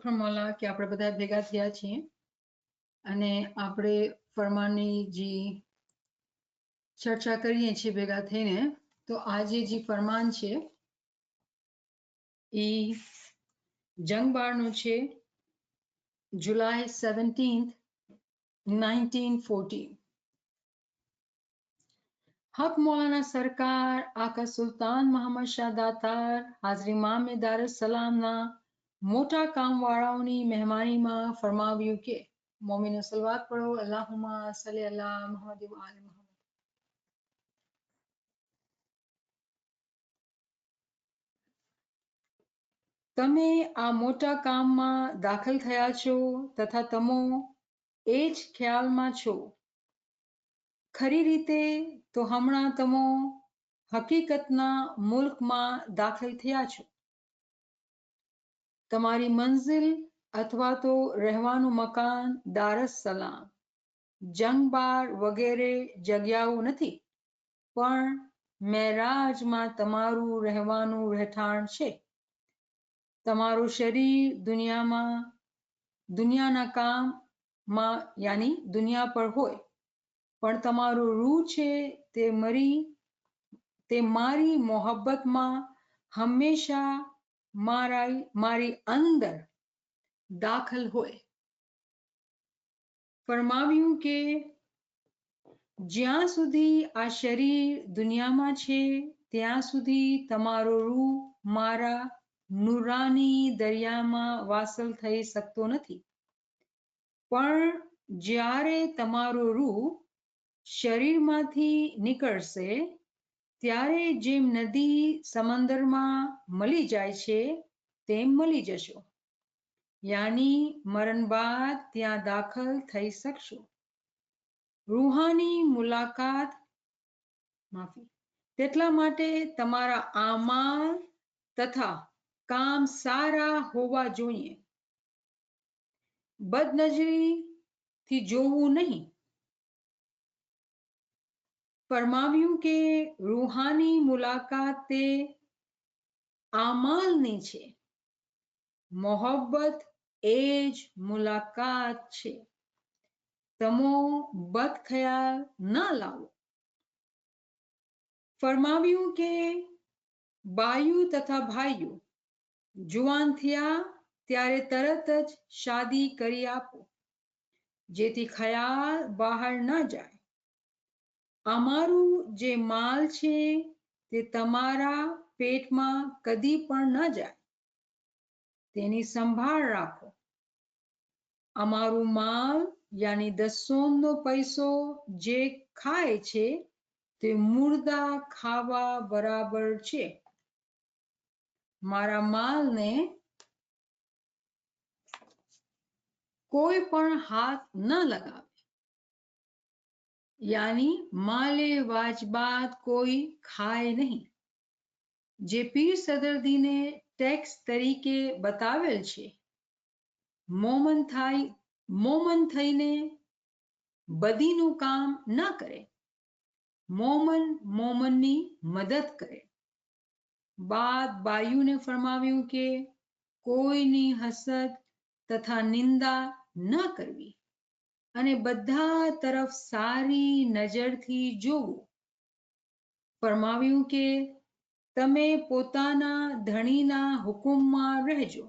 from Allah કે આપણે બધા ભેગા થયા છીએ અને આપણે ફરમાનની જે ચર્ચા કરીએ છીએ ભેગા થઈને. તો આજે જે ફરમાન છે એ જંગબારનું છે, July 17th, 1940. હક મૌલાના સરકાર આકા સુલતાન મોહમ્મદ શાહ દાતાર હાજરી ઇમામે દારુસ સલામના મોટા કામવાળાઓની મહેમાનીમાં ફરમાવ્યું કે મોમિનો સલવાત પઢો, અલ્લાहुम्मा सल्ली अला मुहम्मद व आले मुहम्मद. તમે આ મોટા કામમાં દાખલ થયા છો તથા તમો એ જ ખ્યાલમાં છો. ખરી રીતે તો હમણાં તમો હકીકતના મુલ્કમાં દાખલ થયા છો. તમારી મંઝિલ અથવા તો રહેવાનું મકાન દારસ સલામ, જંગબાર વગેરે જગ્યાઓ નથી, પણ મેરાજમાં તમારું રહેવાનું રહેઠાણ છે. તમારું શરીર દુનિયાના કામમાં યાની દુનિયા પર હોય, પણ તમારું રૂહ છે તે મારી મોહબ્બતમાં હંમેશા મારી અંદર દાખલ હોય. ફરમાવ્યું કે જ્યાં સુધી આ શરીર દુનિયામાં છે ત્યાં સુધી તમારો રૂહ મારા નૂરાની દરિયામાં વાસલ થઈ શકતો નથી, પણ જ્યારે તમારો રૂહ શરીરમાંથી નીકળશે ત્યારે જેમ નદી સમંદરમાં મળી જાય છે તેમ મળી જશો, યાની મરણ બાદ ત્યાં દાખલ થઈ શકશો. રૂહાની મુલાકાત તેટલા માટે તમારા આમાલ તથા કામ સારા હોવા જોઈએ. બદનજરીથી જોવું નહીં. ફરમાવ્યું કે રૂહાની મુલાકાત તે આમાલની છે, મોહબ્બત એ જ મુલાકાત છે. તમો બદ ખ્યાલ ના લાવો. ફરમાવ્યું કે બાયુ તથા ભાઈઓ જુવાન થયા ત્યારે તરત જ શાદી કરી આપો, જેથી ખ્યાલ બહાર ન જાય. અમારું જે માલ છે તે તમારા પેટમાં કદી પણ ન જાય, તેની સંભાળ રાખો. અમારું માલ યાની 10 સોમનો પૈસો જે ખાય છે તે મુર્દા ખાવા બરાબર છે. મારા માલને કોઈ પણ હાથ ન લગાવે, યાની માલે વાજબાત કોઈ ખાય નહીં. જે પીર સદરદીને ટેક્સ તરીકે બતાવેલ છે, મોમન થઈને બદીનું કામ ન કરે, મોમનની મદદ કરે. બાદ બાયુને ફરમાવ્યું કે કોઈની હસદ તથા નિંદા ન કરવી અને બધા તરફ સારી નજરથી જોવું. ફરમાવ્યું કે તમે પોતાના ધણીના હુકમમાં રહેજો.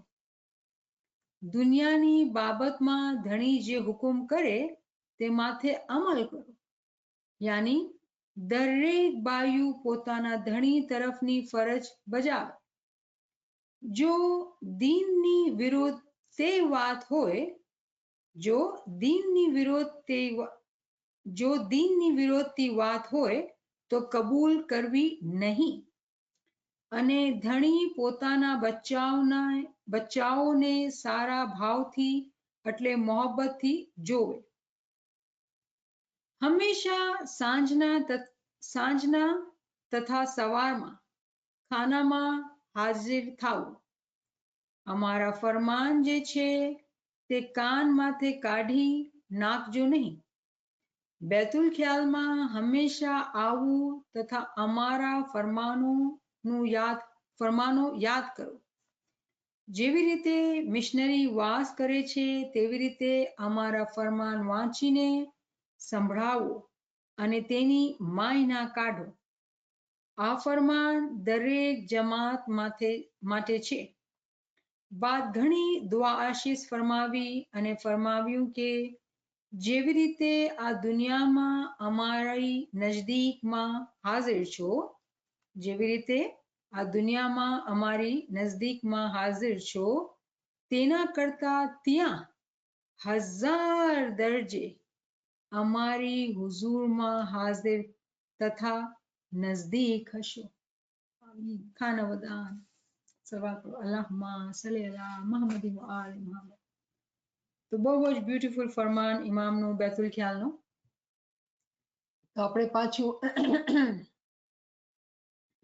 દુનિયાની બાબતમાં ધણી જે હુકમ કરે તે માથે અમલ કરો, યાની દરેક બાયુ પોતાના ધણી તરફની ફરજ બજાવે. જો દીનની વિરુદ્ધ તે વાત હોય તો કબૂલ કરવી નહીં, અને ધણી પોતાના બચ્ચાઓને સારા ભાવથી એટલે મોહબ્બતથી જોવે. હંમેશા સાંજના તથા સવારમાં ખાનામાં હાજર થાવું. અમારા ફરમાન જે છે તે કાન માથે કાઢી નાખજો નહીં. બેતુલ ખ્યાલમાં હંમેશા આવું તથા અમારા ફરમાનો યાદ કરો. જેવી રીતે મિશનરી વાસ કરે છે તેવી રીતે અમારા ફરમાન વાંચીને સંભળાવો અને તેની માય ના કાઢો. આ ફરમાન દરેક જમાત માટે છે. બાદ ઘણી દુઆ આશીષ ફરમાવી અને ફરમાવ્યું કે જેવી રીતે આ દુનિયામાં અમારી નજદીકમાં હાજર છો, જેવી રીતે આ દુનિયામાં અમારી નજદીકમાં હાજર છો, તેના કરતા ત્યાં 1000 દરજે અમારી હુઝુરમાં હાજર તથા નજદીક હશો. ખાના વદાન સવાલ અલ્લાહુમ્મા સલ્લી અલા મુહમ્મદ વ આલે મુહમ્મદ. તો બહુ જ બ્યુટીફુલ ફરમાન ઇમામનું બેતુલ ખ્યાલનું. તો આપણે પાછું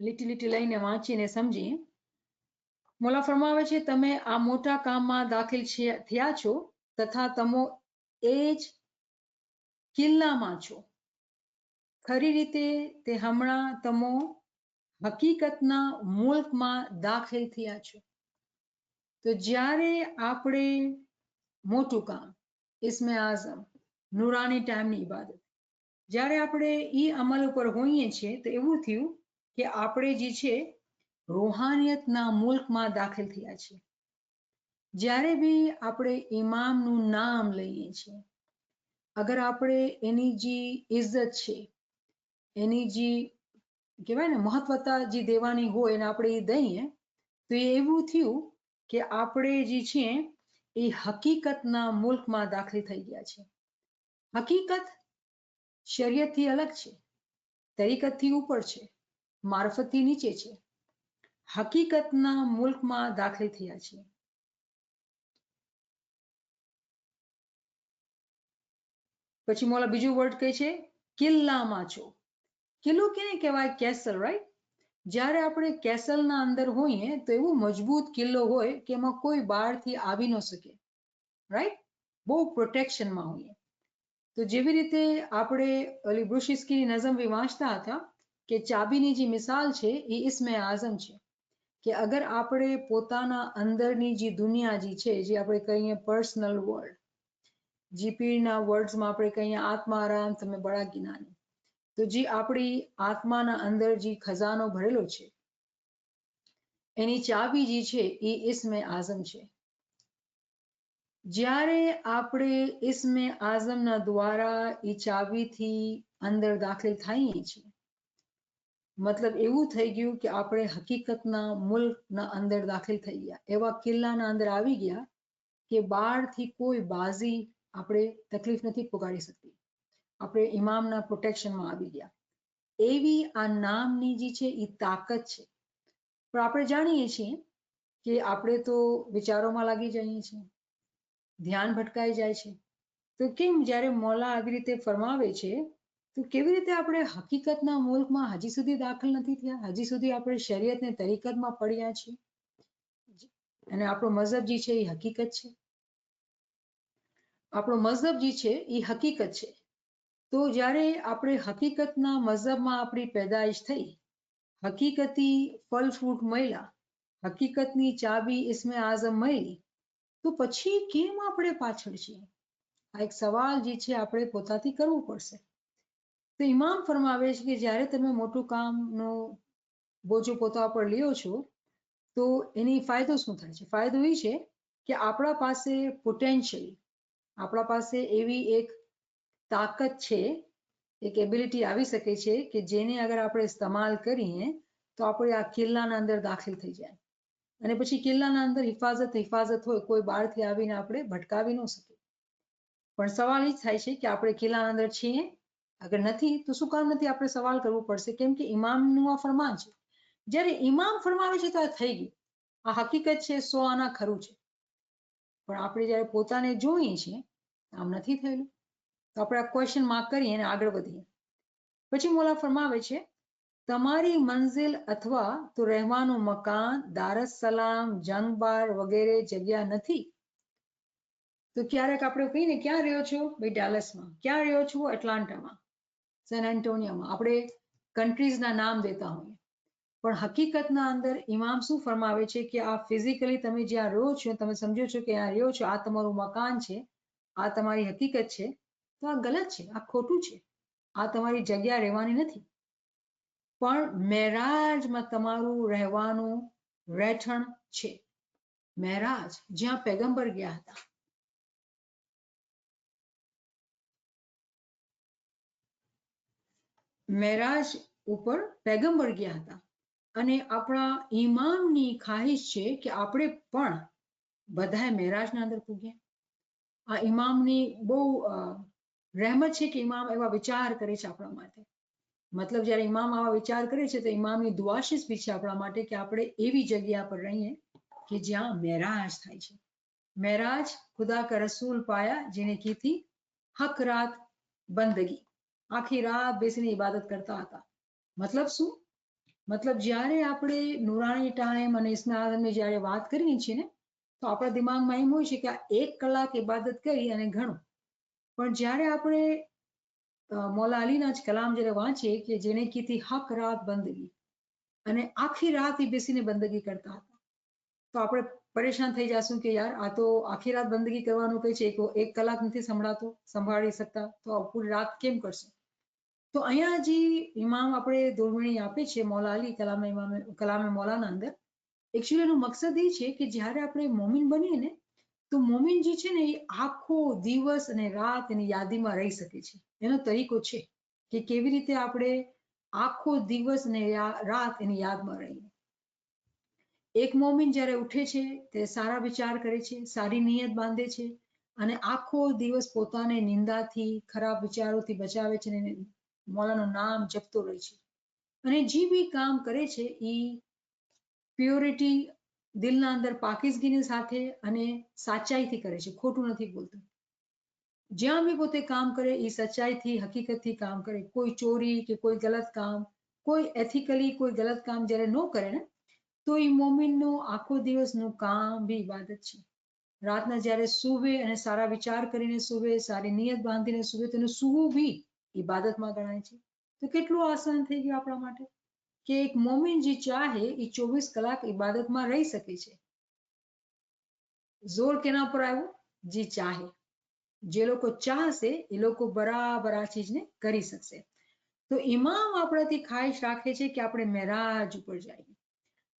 લીટી લઈને વાંચીને સમજીએ. મોલા ફરમાવે છે, તમે આ મોટા કામમાં દાખલ થયા છો તથા તમો એ જ કિલ્લામાં છો. ખરી રીતે તે હમણાં તમો હકીકતના મુલ્કમાં દાખલ થયા છો. તો જ્યારે આપણે મોટું કામ ઇસ્મે આઝમ નુરાની ટાઈમની ઇબાદત, જ્યારે આપણે એ અમલ ઉપર હોઈએ છીએ તો એવું થયું કે આપણે જે છે રૂહાનિયતના મુલ્કમાં દાખલ થયા છીએ. જ્યારે બી આપણે ઇમામનું નામ લઈએ છીએ, અગર આપણે એની જે ઇજ્જત છે, એની જે કહેવાય ને મહત્વતા જે દેવાની હોય એને આપણે એ દઈએ, તો એવું થયું કે આપણે જે છે એ હકીકતના મુલ્કમાં દાખલ થઈ ગયા છે. હકીકત શરીયતથી અલગ છે, તરીકતથી ઉપર છે, મારફતથી નીચે છે. હકીકતના મુલ્કમાં દાખલ થયા છે. પછી મોલા બીજું વર્ડ કહે છે કિલ્લામાં છો. કિલ્લો કેને કહેવાય? Castle, right? જ્યારે આપણે કેસલના અંદર હોઈએ તો એવું મજબૂત કિલ્લો હોય કે એમાં કોઈ બહારથી આવી ન શકે, રાઈટ? બહુ પ્રોટેક્શનમાં હોઈએ. તો જેવી રીતે આપણે ઓલી બ્રુશિસ્કીની નઝમ વાંચતા હતા કે ચાબીની જે મિસાલ છે એ ઇસ્મે આઝમ છે, કે અગર આપણે પોતાના અંદરની જે દુનિયા જે છે, જે આપણે કહીએ પર્સનલ વર્લ્ડ, જીપીના વર્ડ્સમાં આપણે કહીએ આત્મારામ તમે બડા જ્ઞાની, તો જે આપણી આત્માના અંદર જે ખજાનો ભરેલો છે એની ચાબી જે છે એ ઇસ્મે આઝમ છે. જ્યારે આપણે ઇસ્મે આઝમના દ્વારા એ ચાબીથી અંદર દાખલ થઈએ છીએ, મતલબ એવું થઈ ગયું કે આપણે હકીકતના મુલ્કના અંદર દાખલ થઈ ગયા, એવા કિલ્લાના અંદર આવી ગયા કે બહારથી કોઈ બાજી આપણે તકલીફ નથી પુગાડી શકતી. આપણે ઇમામના પ્રોટેક્શનમાં આવી ગયા. એવી આ નામની જે છે એ તાકાત છે. પણ આપણે જાણીએ છીએ કે આપણે તો વિચારોમાં લાગી જઈએ છીએ, ધ્યાન ભટકાઈ જાય છે. તો કેમ જ્યારે મોલા આવી રીતે ફરમાવે છે તો કેવી રીતે આપણે હકીકતના મુલ્કમાં હજી સુધી દાખલ નથી થયા? હજી સુધી આપણે શરીયતને તરીકતમાં પડ્યા છીએ અને આપણો મઝહબ જે છે એ હકીકત છે. આપણો મઝહબ જે છે એ હકીકત છે. તો જ્યારે આપણે હકીકતના મઝહબમાં આપણી પેદાઈશ થઈ, હકીકતી ફલ ફ્રૂટ મળ્યા, હકીકતની ચાબી ઇસ્મે આઝમ મળી, તો પછી કેમ આપણે પાછળ છીએ? આ એક સવાલ જે છે આપણે પોતાથી કરવું પડશે. તો ઇમામ ફરમાવે છે કે જ્યારે તમે મોટું કામનો બોજો પોતા પર લ્યો છો તો એની ફાયદો શું થાય છે? ફાયદો એ છે કે આપણા પાસે પોટેન્શિયલ, આપણા પાસે એવી એક તાકાત છે, એક એબિલિટી આવી શકે છે કે જેને અગર આપણે ઇસ્તેમાલ કરીએ તો આપણે આ કિલ્લાના અંદર દાખલ થઈ જાય અને પછી કિલ્લાના અંદર હિફાજત હોય, કોઈ બહારથી આવીને આપણે ભટકાવી ન શકે. પણ સવાલ એ થાય છે કે આપણે કિલ્લાના અંદર છીએ, અગર નથી તો શું કામ નથી? આપણે સવાલ કરવું પડશે, કેમ કે ઇમામનું આ ફરમાન છે. જ્યારે ઇમામ ફરમાવે છે તો આ થઈ ગયું, આ હકીકત છે, 100 આના ખરું છે. પણ આપણે જ્યારે પોતાને જોઈએ છીએ આમ નથી થયેલું, તો આપણે આ ક્વેશ્ચન માર્ક કરીએ અને આગળ વધીએ. પછી મોલા ફરમાવે છે તમારી મંઝિલ અથવા તો રહેવાનું મકાન દારસલામ, જંગબાર વગેરે જગ્યા નથી. તો ક્યારેક આપણે કહીને ક્યાં રહ્યો છો? ભાઈ ડેલસમાં. ક્યાં રહ્યો છો? એટલાન્ટામાં, સેન એન્ટોનિયામાં. આપણે કન્ટ્રીઝના નામ દેતા હોઈએ. પણ હકીકતના અંદર ઇમામ શું ફરમાવે છે કે આ ફિઝિકલી તમે જ્યાં રહો છો તમે સમજો છો કે આ રહ્યો છો, આ તમારું મકાન છે, આ તમારી હકીકત છે, તો આ ગલત છે, આ ખોટું છે, આ તમારી જગ્યા રહેવાની નથી. પણ મેરાજમાં તમારું રહેવાનું રહેઠાણ છે. મેરાજ જ્યાં પૈગંબર ગયા હતા. મેરાજ ઉપર પૈગંબર ગયા હતા અને આપણા ઇમામની ખ્વાહિશ છે કે આપણે પણ બધાએ મેરાજના અંદર પૂગ્યા. આ ઇમામની બહુ રહેમત છે કે ઇમામ એવા વિચાર કરે છે આપણા માટે. મતલબ જ્યારે ઇમામ આવા વિચાર કરે છે તો ઇમામની દુઆશીષ બી છે આપણા માટે કે આપણે એવી જગ્યા પર રહીએ કે જ્યાં મેરાજ થાય છે. મેરાજ ખુદા કા રસૂલ પાયા જેને કી થી હક રાત બંદગી, આખી રાત બેસીને ઇબાદત કરતા હતા. મતલબ શું? મતલબ જ્યારે આપણે નુરાની ટાઈમ અને ઇસ્મા આઝમની જ્યારે વાત કરીએ છીએ ને તો આપણા દિમાગમાં એમ હોય છે કે આ 1 કલાક ઇબાદત કરી અને ઘણું. પણ જ્યારે આપણે મૌલા અલીના જ કલામ જ્યારે વાંચીએ કે જેને કીધી હક રાત બંદગી અને આખી રાત એ બેસીને બંદગી કરતા હતા, તો આપણે પરેશાન થઈ જશું કે યાર આ તો આખી રાત બંદગી કરવાનું કહે છે, 1 કલાક નથી સંભાળી શકતા તો પૂરી રાત કેમ કરશે? તો અહીંયા જે ઇમામ આપણે દોરવણી આપે છે મૌલા અલી કલામે મૌલાના અંદર, એકચ્યુઅલી એનો મકસદ એ છે કે જ્યારે આપણે મોમિન બનીએ ને તો મોમિન જે છે ને એ આખો દિવસ અને રાત એની યાદીમાં રહી શકે છે. એનો તરીકો છે કે કેવી રીતે આપણે આખો દિવસ અને રાત એની યાદમાં રહીએ. એક મોમિન જ્યારે ઉઠે છે તે સારા વિચાર કરે છે, સારી નિયત બાંધે છે અને આખો દિવસ પોતાને નિંદાથી ખરાબ વિચારોથી બચાવે છે અને મૌલાનું નામ જપતો રહે છે અને જે બી કામ કરે છે એ પ્યોરિટી દિલના અંદર પાકીઝગીની સાથે અને સાચાઈથી કરે છે, ખોટું નથી બોલતું. જ્યાં બી પોતે કામ કરે એ સચ્ચાઈથી હકીકતથી કામ કરે. કોઈ ચોરી કે કોઈ ગલત કામ, કોઈ એથિકલી કોઈ ગલત કામ જ્યારે ન કરે ને તો એ મોમિનનો આખો દિવસનું કામ બી ઇબાદત છે. રાતના જ્યારે સૂવે અને સારા વિચાર કરીને સૂવે, સારી નિયત બાંધીને સૂવે તો એનું સૂવું બી ઇબાદતમાં ગણાય છે. તો કેટલું આસાન થઈ ગયું આપણા માટે કે એક મોમિન જે ચાહે એ 24 કલાક ઇબાદતમાં રહી શકે છે. જોર કેના પર આવ્યું? જે ચાહે. જે લોકો ચાહશે એ લોકો બરાબર આ ચીજને કરી શકશે. તો ઇમામ આપણાથી ખ્વાહિશ રાખે છે કે આપણે મેરાજ ઉપર જઈએ.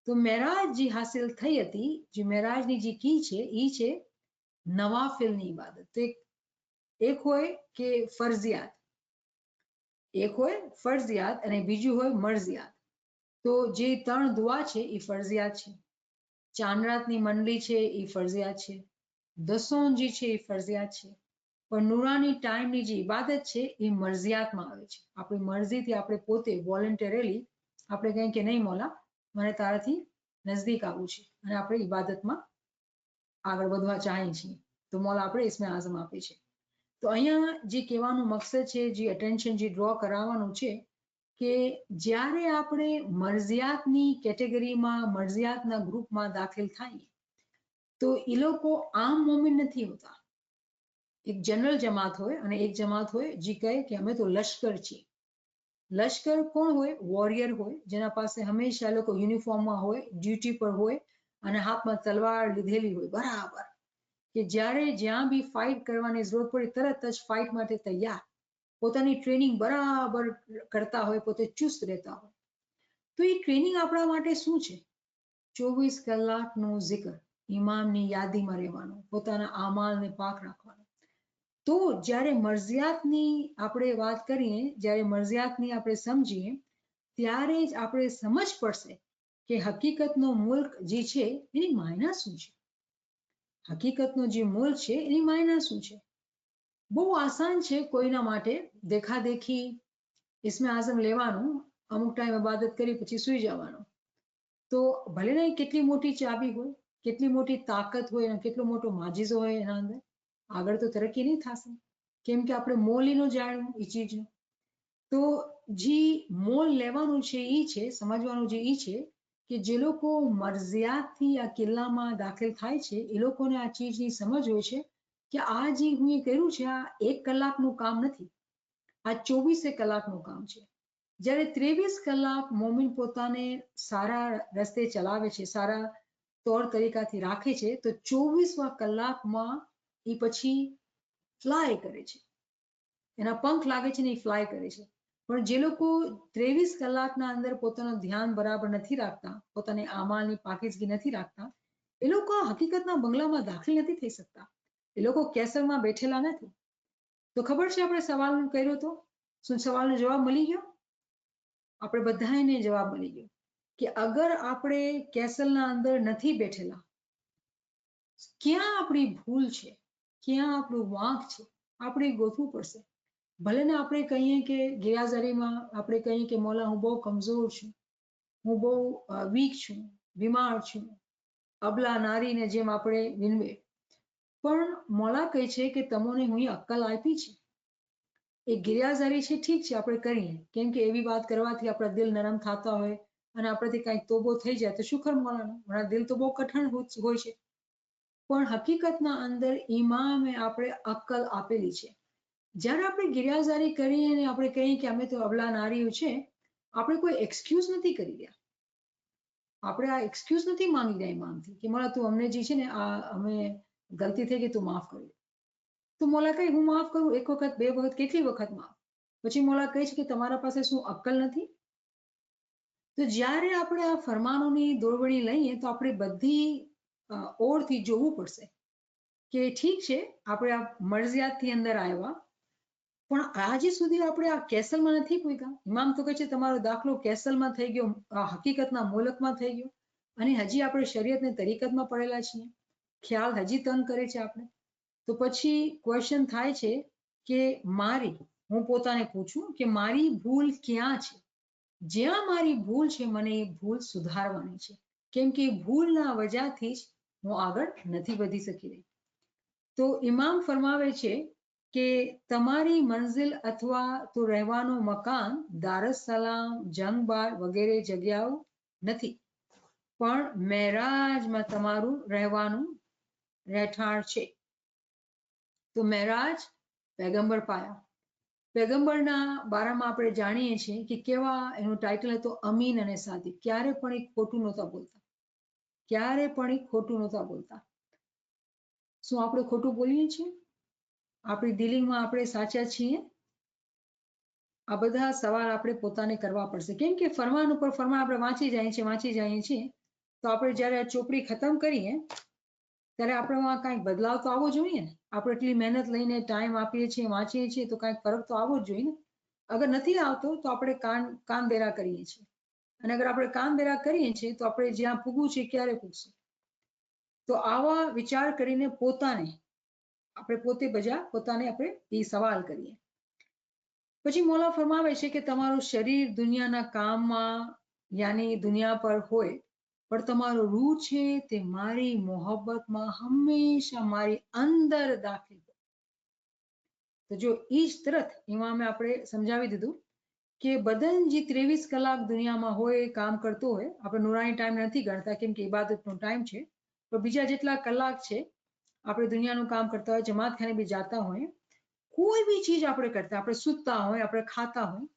તો મેરાજ જે હાસિલ થઈ હતી, જે મેરાજની જે કી છે એ છે નવાફિલની ઇબાદત. તો એક હોય કે ફરજિયાત, એક હોય ફરજિયાત અને બીજું હોય મરજિયાત. તો જે 3 દુઆ છે એ ફરજિયાત છે. ચાંદરાતની મંડળી છે એ ફરજિયાત છે. દસોન જે છે એ ફરજિયાત છે. પણ નુરાની ટાઈમની જે ઇબાદત છે એ મરજિયાતમાં આવે છે. આપણી મરજીથી આપણે પોતે વોલન્ટરીલી આપણે કહીએ કે નહીં મૌલા મને તારાથી નજદીક આવવું છે અને આપણે ઇબાદતમાં આગળ વધવા ચાહીએ છીએ તો મૌલા આપણે ઇસ્મે આઝમ આપે છે. તો અહીંયા જે કહેવાનું મકસદ છે, જે અટેન્શન જે ડ્રો કરાવવાનું છે કે જ્યારે આપણે મરજિયાતની કેટેગરીમાં મરજિયાતના ગ્રુપમાં દાખલ થાય તો એ લોકો આમ મોમિન નથી હોતા. એક જનરલ જમાત હોય અને એક જમાત હોય જે કહે કે અમે તો લશ્કર છીએ. લશ્કર કોણ હોય? વોરિયર હોય જેના પાસે હંમેશા લોકો યુનિફોર્મમાં હોય, ડ્યુટી પર હોય અને હાથમાં તલવાર લીધેલી હોય બરાબર, કે જ્યારે જ્યાં બી ફાઇટ કરવાની જરૂર પડે તરત જ ફાઇટ માટે તૈયાર, પોતાની ટ્રેનિંગ બરાબર કરતા હોય, પોતે ચુસ્ત રહેતા હોય. તો એ ટ્રેનિંગ આપણા માટે શું છે? 24 કલાકનું zikr, ઇમામની યાદીમાં રહેવાનું, પોતાના આમાલને પાક રાખવાનું. તો જ્યારે મરજિયાતની આપણે વાત કરીએ, જ્યારે મરજિયાતની આપણે સમજીએ ત્યારે જ આપણે સમજ પડશે કે હકીકતનો મુલ્ક જે છે એની માયના શું છે. હકીકતનો જે મુલ્ક છે એની માયના શું છે? બહુ આસાન છે કોઈના માટે દેખાદેખી ઇસ્મે આઝમ લેવાનું, અમુક ટાઈમ ઇબાદત કરી પછી સૂઈ જવાનું. તો ભલે ને કેટલી મોટી ચાબી હોય, કેટલી મોટી તાકાત હોય અને કેટલો મોટો માજીઝો હોય એના અંદર, આગળ તો તરક્કી નહીં થશે કેમ કે આપણે મોલ ન જાણ્યું એ ચીજનું. તો જે મોલ લેવાનું છે એ છે, સમજવાનું જે એ છે કે જે લોકો મરજિયાતથી આ કિલ્લામાં દાખલ થાય છે એ લોકોને આ ચીજની સમજ હોય છે કે આ જે હું કર્યું છે આ 1 કલાકનું કામ નથી, આ 24 કલાકનું કામ છે. જ્યારે 23 કલાક મોમિન પોતાને સારા રસ્તે ચલાવે છે, સારા તौर તરીકાથી રાખે છે, તો 24મા કલાકમાં એ પછી ફ્લાય કરે છે, એના પંખ લાગે છે ને એ ફ્લાય કરે છે. પણ જે લોકો 23 કલાકના અંદર પોતાનું ધ્યાન બરાબર નથી રાખતા, પોતાની આમાલની પાકીઝગી નથી રાખતા, એ લોકો હકીકતના બંગલામાં દાખલ નથી થઈ શકતા. એ લોકો કેસરમાં બેઠેલા નથી. તો ખબર છે આપણે સવાલ કર્યો તો શું સવાલનો જવાબ મળી ગયો? આપણે બધાને જવાબ મળી ગયો કે અગર આપણે કેસલના અંદર નથી બેઠેલા, ક્યાં આપણી ભૂલ છે, ક્યાં આપણું વાંક છે, આપણે ગોતવું પડશે. ભલે ને આપણે કહીએ કે ગેરહાજરીમાં આપણે કહીએ કે મોલા હું બહુ કમજોર છું, હું બહુ વીક છું, બીમાર છું, અબલા નારીને જેમ આપણે વિનવે, પણ મોલા કહે છે કે તમને હું અક્કલ આપી છે. એ ગેરહાજરી છે, ઠીક છે, આપણે કરીએ, કેમ કે એવી વાત કરવાથી આપણા દિલ નરમ થતા હોય અને આપણાથી કાંઈક તોબો થઈ જાય તો શુકર મોલાનો, મારા દિલ તો બહુ કઠણ હોય છે. પણ હકીકતના અંદર ઇમામે આપણે અક્કલ આપેલી છે. જ્યારે આપણે ગેરહાજરી કરીએ અને આપણે કહીએ કે અમે તો અબલા નારીઓ છે, આપણે કોઈ એક્સક્યુઝ નથી કરી રહ્યા. આપણે આ એક્સક્યુઝ નથી માંગી રહ્યા ઇમામથી કે મોલા તું અમને જે છે ને આ અમે ગલતી થઈ ગઈ તું માફ કરી દે. તો મોલા કહે હું માફ કરું, એક વખત, બે વખત, કેટલી વખત માફ? પછી મોલા કહે છે કે તમારા પાસે શું અક્કલ નથી? તો જ્યારે આપણે આ ફરમાનોની દોરવણી લઈએ તો આપણે બધી ઓરથી જોવું પડશે કે ઠીક છે આપણે આ મરજિયાતથી અંદર આવ્યા, પણ આજે સુધી આપણે આ કેસલમાં નથી પૂગ્યા. ઇમામ તો કહે છે તમારો દાખલો કેસલમાં થઈ ગયો, આ હકીકતના મુલકમાં થઈ ગયો, અને હજી આપણે શરીયતને તરીકતમાં પડેલા છીએ, ખ્યાલ હજી તંગ કરે છે આપણે. તો પછી ક્વેશ્ચન થાય છે કે હું પોતાને પૂછું કે મારી ભૂલ ક્યાં છે? જ્યાં મારી ભૂલ છે મને એ ભૂલ સુધારવાની છે, કેમ કે ભૂલના વજહથી જ હું આગળ નથી વધી શકી રહી. તો ઇમામ ફરમાવે છે કે તમારી મંઝિલ અથવા તો રહેવાનું મકાન દારસલામ, જંગબાર વગેરે જગ્યાઓ નથી, પણ મેરાજમાં તમારું રહેવાનું રહેઠાણ છે. તો મેરાજ પેગંબર પાયા. પેગંબરના બારામાં આપણે જાણીએ છીએ કે કેવા એનું ટાઇટલ હતું, અમીન અને સાદિક. ક્યારે પણ એક ખોટું નહોતા બોલતા, ક્યારે પણ એક ખોટું નહોતા બોલતા. શું આપણે ખોટું બોલીએ છીએ? આપણી ડીલિંગમાં આપણે સાચા છીએ? આ બધા સવાલ આપણે પોતાને કરવા પડશે, કેમ કે ફરમાન ઉપર ફરમાન આપણે વાંચી જઈએ છીએ, તો આપણે જ્યારે આ ચોપડી ખતમ કરીએ ત્યારે આપણેમાં કાંઈક બદલાવ તો આવવો જોઈએ ને. આપણે એટલી મહેનત લઈને ટાઈમ આપીએ છીએ, વાંચીએ છીએ, તો કાંઈક ફરક તો આવવો જ જોઈએ ને. અગર નથી આવતો તો આપણે કાન બેરા કરીએ છીએ, અને અગર આપણે કાન બેરા કરીએ છીએ તો આપણે જ્યાં પૂગવું છે ક્યારે પૂગશું? તો આવા વિચાર કરીને પોતાને આપણે એ સવાલ કરીએ. પછી મોલા ફરમાવે છે કે તમારું શરીર દુનિયાના કામમાં યાની દુનિયા પર હોય, પણ તમારો રૂહ છે તે મારી મોહબ્બતમાં હંમેશા મારી અંદર દાખલ. તો જો તરત ઇમામે આપણે સમજાવી દીધું કે બદન જે 23 કલાક દુનિયામાં હોય, કામ કરતો હોય, આપણે નુરાની ટાઈમ નથી ગણતા કેમ કે ઇબાદતનો ટાઈમ છે, તો બીજા જેટલા કલાક છે આપણે દુનિયાનું કામ કરતા હોય, જમાત ખાને બી જાતા હોય, કોઈ બી ચીજ આપણે કરતા, આપણે સૂતા હોય, આપણે ખાતા હોય,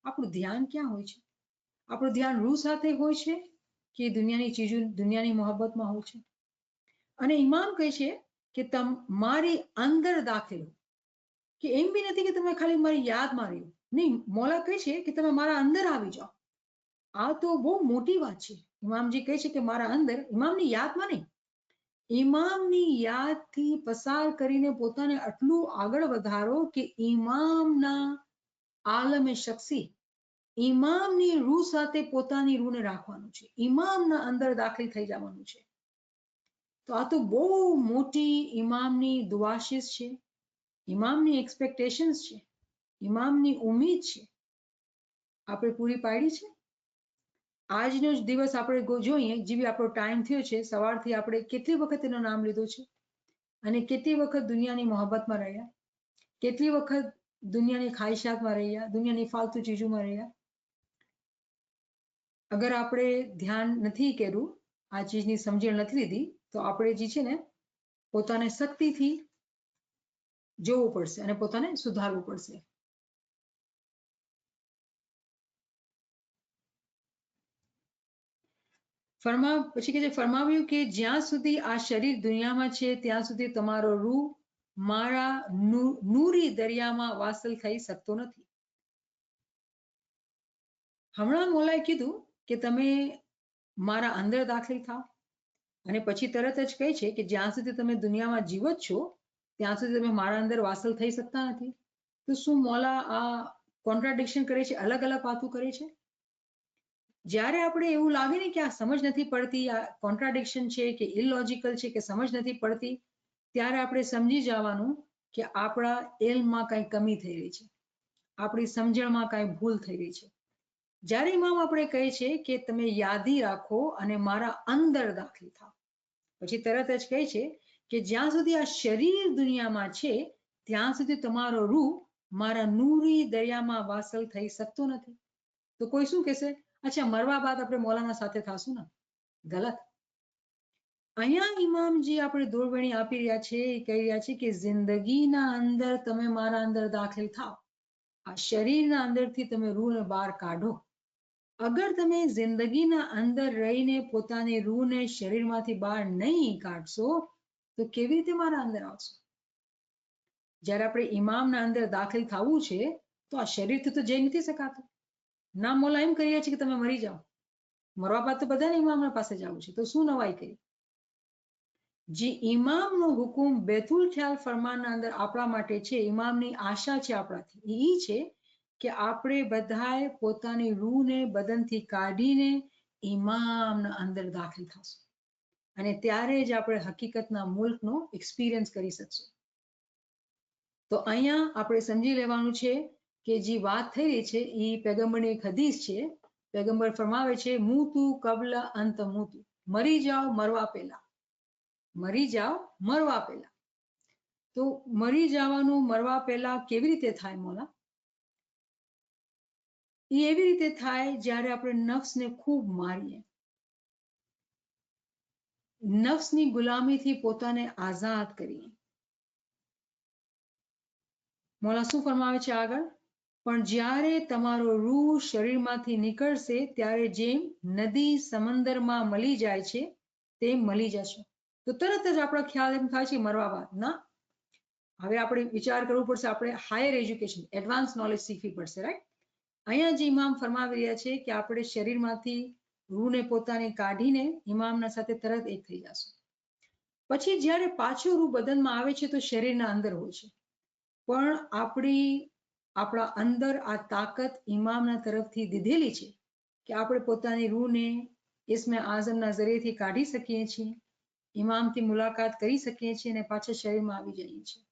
આપણું ધ્યાન ક્યાં હોય છે? આપણું ધ્યાન રૂહ સાથે હોય છે કે દુનિયાની ચીજો, દુનિયાની મોહબ્બતમાં હોય છે? અને ઇમામ કહે છે કે મારી અંદર દાખલ, કે એમ બી નથી કે તમે ખાલી મારી યાદમાં રહ્યો, નહીં, મોલા કહે છે કે તમે મારા અંદર આવી જાઓ. આ તો બહુ મોટી વાત છે. ઇમામજી કહે છે કે મારા અંદર, ઇમામની યાદમાં નહીં, ઇમામની યાદથી પસાર કરીને પોતાને આટલું આગળ વધારો કે ઇમામના આલમે શખ્સી, ઇમામની રૂહ સાથે પોતાની રૂહને રાખવાનું છે, ઇમામના અંદર દાખલ થઈ જવાનું છે. તો આ તો બહુ મોટી ઇમામની દુઆશિશ છે, ઇમામની એક્સપેક્ટેશન્સ છે, ઇમામની ઉમ્મીદ છે, આપણે પૂરી પાડી છે. આજનો જ દિવસ આપણે જોઈએ, જેવી આપણો ટાઈમ થયો છે, સવારથી આપણે કેટલી વખત એનું નામ લીધું છે, અને કેટલી વખત દુનિયાની મોહબ્બતમાં રહ્યા, કેટલી વખત દુનિયાની ખ્વાહિશાતમાં રહ્યા, દુનિયાની ફાલતુ ચીજોમાં રહ્યા. અગર આપણે ધ્યાન નથી કર્યું, આ ચીજની સમજણ નથી લીધી, તો આપણે જે છે ને પોતાને શક્તિથી જોવું પડશે અને પોતાને સુધારવું પડશે. પછી કે ફરમાવ્યું કે જ્યાં સુધી આ શરીર દુનિયામાં છે ત્યાં સુધી તમારો રૂહ મારા નૂરી દરિયામાં વાસલ થઈ શકતો નથી. હમણાં મોલાએ કીધું કે તમે મારા અંદર દાખલ થાવ અને પછી તરત જ કહે છે કે જ્યાં સુધી તમે દુનિયામાં જીવો છો ત્યાં સુધી તમે મારા અંદર વાસલ થઈ શકતા નથી. તો શું મોલા આ કોન્ટ્રાડિક્શન કરે છે, અલગ અલગ વાતો કરે છે? જ્યારે આપણે એવું લાગે ને કે આ સમજ નથી પડતી, આ કોન્ટ્રાડિક્શન છે કે ઇલોજિકલ છે કે સમજ નથી પડતી, ત્યારે આપણે સમજી જવાનું કે આપણા ઇલ્મમાં કઈ કમી થઈ રહી છે, આપણી સમજણમાં કઈ ભૂલ થઈ રહી છે. જ્યારે ઇમામ આપણે કહે છે કે તમે યાદી રાખો અને મારા અંદર દાખલ થાવ, પછી તરત જ કહે છે કે જ્યાં સુધી આ શરીર દુનિયામાં છે ત્યાં સુધી તમારો રૂહ મારા નૂરી દરિયામાં વાસલ થઈ શકતો નથી. તો કોઈ શું કહેશે, અચ્છા મરવા બાદ આપણે મોલાના સાથે થાશું ને? ગલત. અહીંયા ઇમામજી આપણે દોરવણી આપી રહ્યા છે, એ કહી રહ્યા છે કે જિંદગીના અંદર તમે મારા અંદર દાખલ થાવ, આ શરીરના અંદરથી તમે રૂહને બહાર કાઢો. અગર તમે જિંદગીના અંદર રહીને પોતાની રૂહને શરીરમાંથી બહાર નહીં કાઢશો તો કેવી રીતે મારા અંદર આવશો? જ્યારે આપણે ઇમામના અંદર દાખલ થવું છે તો આ શરીરથી તો જઈ નથી શકાતું. ના મોલા એમ કરીએ છીએ કે તમે મરી જાઓ, મરવા બાદ તો બધાને ઇમામના પાસે જવું છે, તો શું નવાઈ કરી? જે ઇમામનો હુકુમ બેતુલ ખ્યાલ ફરમાનના અંદર આપણા માટે છે, ઇમામની આશા છે આપણાથી, એ છે કે આપણે બધાએ પોતાની રૂહને બદનથી કાઢીને ઇમામના અંદર દાખલ થશું અને ત્યારે જ આપણે હકીકતના મુલ્કનો એક્સપિરિયન્સ કરી શકશું. તો અહીંયા આપણે સમજી લેવાનું છે કે જે વાત થઈ રહી છે એ પેગમ્બરની એક હદીસ છે. પેગમ્બર ફરમાવે છે મૂતુ કબલ અંત મૂતુ, મરી જાઓ મરવા પહેલા, મરી જાઓ મરવા પહેલા. તો મરી જવાનું મરવા પહેલા કેવી રીતે થાય મોલા? એ એવી રીતે થાય જ્યારે આપણે નફ્સને ખૂબ મારીએ, નફ્સની ગુલામીથી પોતાને આઝાદ કરીએ. મોલા શું ફરમાવે છે આગળ? પણ જ્યારે તમારો રૂહ શરીરમાંથી નીકળશે ત્યારે જેમ નદી સમંદરમાં મળી જાય છે તેમ મળી જશે. તો તરત જ આપણો ખ્યાલ એમ થાય છે મરવા બાદ ના, હવે આપણે વિચાર કરવો પડશે, આપણે હાયર એજ્યુકેશન, એડવાન્સ નોલેજ શીખવી પડશે, રાઈટ? અહીંયા જે ઇમામ ફરમાવી રહ્યા છે કે આપણે શરીરમાંથી રૂહને પોતાને કાઢીને ઇમામના સાથે તરત એક થઈ જશું. પછી જ્યારે પાછો રૂહ બદનમાં આવે છે તો શરીરના અંદર હોય છે, પણ આપણા અંદર આ તાકાત ઇમામના તરફથી દીધેલી છે કે આપણે પોતાની રૂહને ઇસ્મે આઝમના ઝરિયેથી કાઢી શકીએ છીએ, ઇમામથી મુલાકાત કરી શકીએ છીએ અને પાછા શરીરમાં આવી જઈએ છીએ.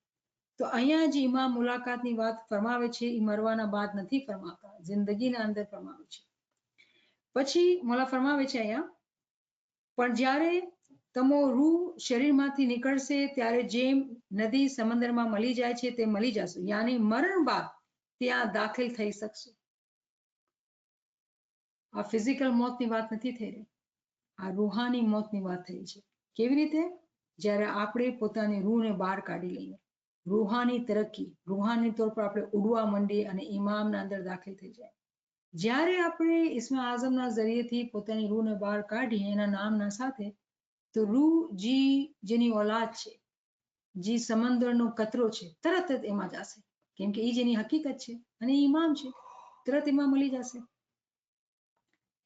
તો અહીંયા જે ઇમામ મુલાકાતની વાત ફરમાવે છે એ મરવાના બાદ નથી ફરમાવતા, જિંદગીના અંદર ફરમાવે છે. પછી મોલા ફરમાવે છે અહીંયા, પણ જ્યારે તમો રૂહ શરીરમાંથી નીકળશે ત્યારે જેમ નદી સમંદરમાં મળી જાય છે તે મળી જશે, યાની મરણ બાદ ત્યાં દાખલ થઈ શકશો. આ ફિઝિકલ મોતની વાત નથી થઈ રહી, આ રૂહાની મોતની વાત થઈ છે. કેવી રીતે? જ્યારે આપણે પોતાની રૂહને બહાર કાઢી લઈએ, રૂહાની તરક્કી, રૂહાની તौर પર આપણે ઉડવા માંડીએ અને ઇમામના અંદર દાખલ થઈ જાય. જ્યારે આપણે ઇસ્મે આઝમના ઝરિયેથી પોતાની રૂહને બહાર કાઢીએ એના નામના સાથે, તો રૂહ જેની ઓલાદ છે, જે સમંદરનો કતરો છે, તરત જ એમાં જશે, કેમ કે એ જેની હકીકત છે અને ઇમામ છે, તરત એમાં મળી જશે.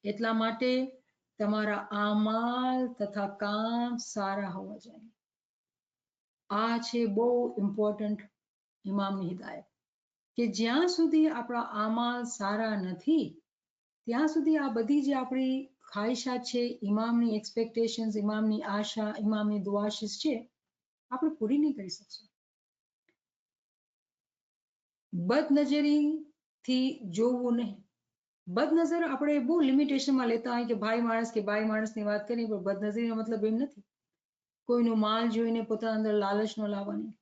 એટલા માટે તમારા આમાલ તથા કામ સારા હોવા જોઈએ. આ છે બહુ ઇમ્પોર્ટન્ટ ઇમામની હિદાયત, કે જ્યાં સુધી આપણા આમાલ સારા નથી ત્યાં સુધી આ બધી જે આપણી ખ્વાહિશાત છે, ઇમામની એક્સપેક્ટેશન્સ, ઇમામની આશા, ઇમામની દુઆશીસ છે, આપણે પૂરી નહીં કરી શકશું. બદનજરીથી જોવું નહીં. બદનજર આપણે બહુ લિમિટેશનમાં લેતા હોય કે ભાઈ માણસ કે બાઈ માણસની વાત કરીએ, પણ બદનજરીનો મતલબ એમ નથી કોઈનું માલ જોઈને પોતાના અંદર લાલચ ન લાવવાની,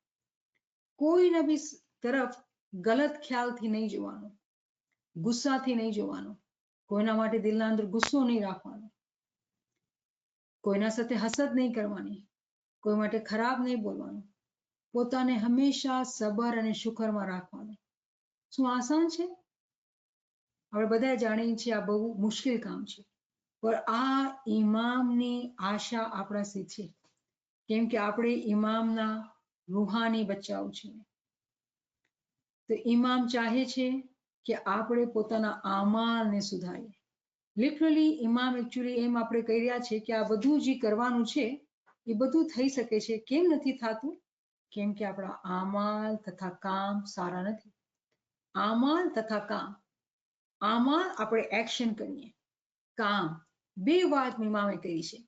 કોઈના બી તરફ ગલત ખ્યાલથી નહીં જોવાનું, ગુસ્સાથી નહીં જોવાનું, કોઈના માટે દિલના અંદર ગુસ્સો નહીં રાખવાનો, કોઈના સાથે હસદ નહીં કરવાની, કોઈ માટે ખરાબ નહીં બોલવાનું, પોતાને હંમેશા સબર અને શુક્રમાં રાખવાનું. શું આસાન છે? આપણે બધા જાણીએ છીએ આ બહુ મુશ્કેલ કામ છે, પણ આ ઇમામની આશા આપણાથી છે, કેમ કે આપણે ઇમામના રૂહાની બચ્ચાઓ છીએ. તો ઇમામ ચાહે છે કે આપણે પોતાના આમાલને સુધારીએ. લિટરલી ઇમામ એકચ્યુઅલી એમ આપણે કહી રહ્યા છે કે આ બધું જે કરવાનું છે એ બધું થઈ શકે છે. કેમ નથી થતું? કેમ કે આપણા આમાલ તથા કામ સારા નથી. આમાલ તથા કામ. આમાલ આપણે એક્શન કરીએ, કામ બે વાત ઇમામે કરી છે.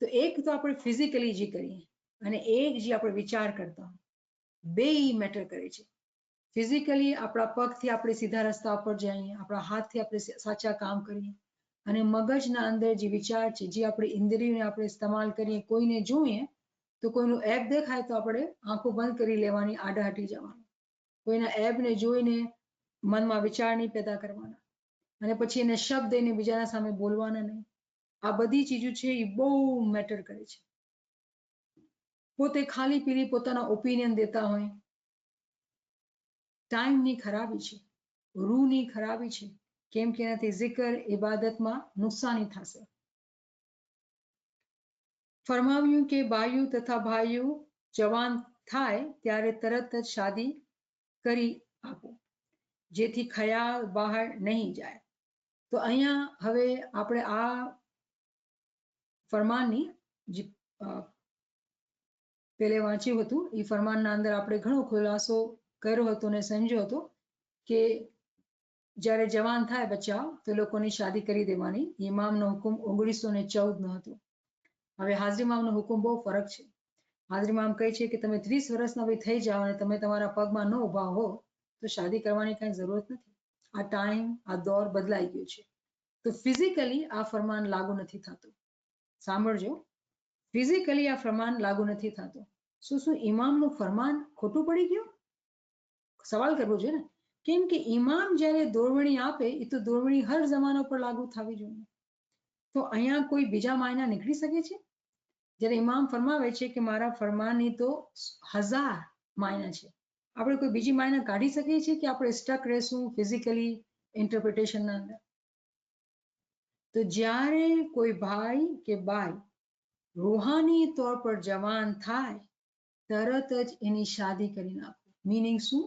તો એક તો આપણે ફિઝિકલી જે કરીએ અને એક જે આપણે વિચાર કરતા હોય, બે મેટર કરે છે. ફિઝિકલી આપણા પગથી આપણે સીધા રસ્તા પર જઈએ, આપણા હાથથી આપણે સાચા કામ કરીએ, અને મગજના અંદર જે વિચાર છે, જે આપણે ઇન્દ્રિયોને આપણે ઇસ્તેમાલ કરીએ, કોઈને જોઈએ તો કોઈનું એબ દેખાય તો આપણે આંખો બંધ કરી લેવાની, આડા હટી જવાનું. કોઈના એબને જોઈને મનમાં વિચાર નહીં પેદા કરવાના, અને પછી એને શબ્દ એને બીજાના સામે બોલવાના નહીં. આ બધી ચીજો છે એ બહુ મેટર કરે છે. પોતે ખાલી પીલી પોતાના ઓપિનિયન દેતા હોય, ટાઈમની ખરાબી છે, રૂહની ખરાબી છે, કેમ કે એનાથી zikr ઇબાદતમાં નુકસાની થશે. ફરમાવ્યું કે બાયુ તથા ભાઈઓ જવાન થાય ત્યારે તરત જ શાદી કરી આપો, જેથી ખયાલ બહાર નહીં જાય. તો અહીંયા હવે આપણે આ ફરમાનની જે પેલે વાંચ્યું હતું એ ફરમાનના અંદર આપણે ઘણો ખુલાસો કર્યો હતો અને સમજ્યો હતો કે જ્યારે જવાન થાય બચ્ચા તો લોકોની શાદી કરી દેવાની. ઇમામનો હુકમ 1914 નો હતો. હવે હાજરી ઇમામનો હુકમ બહુ ફરક છે. હાજરી ઇમામ કહે છે કે તમે 30 વર્ષના બી થઈ જાઓ અને તમે તમારા પગમાં ન ઊભા હો તો શાદી કરવાની કઈ જરૂરત નથી. આ ટાઈમ, આ દોર બદલાઈ ગયો છે. તો ફિઝિકલી આ ફરમાન લાગુ નથી થતું. સાંભળજો, ફિઝિકલી આ ફરમાન લાગુ નથી થતું. શું ઇમામનું ફરમાન ખોટું પડી ગયું? સવાલ કરવો જોઈએ ને. કેમ કે ઇમામ જ્યારે દોરવણી આપે એ તો દોરવણી હર જમાના પર લાગુ થવી જોઈએ. તો અહીંયા કોઈ બીજા માયના નીકળી શકે છે? જ્યારે ઇમામ ફરમાવે છે કે મારા ફરમાનની તો 1000 માયના છે, આપણે કોઈ બીજી માયના કાઢી શકીએ છીએ કે આપણે સ્ટક રહેશું ફિઝિકલી ઇન્ટરપ્રિટેશનના અંદર? તો જ્યારે કોઈ ભાઈ કે બાઈ રૂહાની તौर પર જવાન થાય તરત જ એની શાદી કરી નાખો. મીનિંગ શું?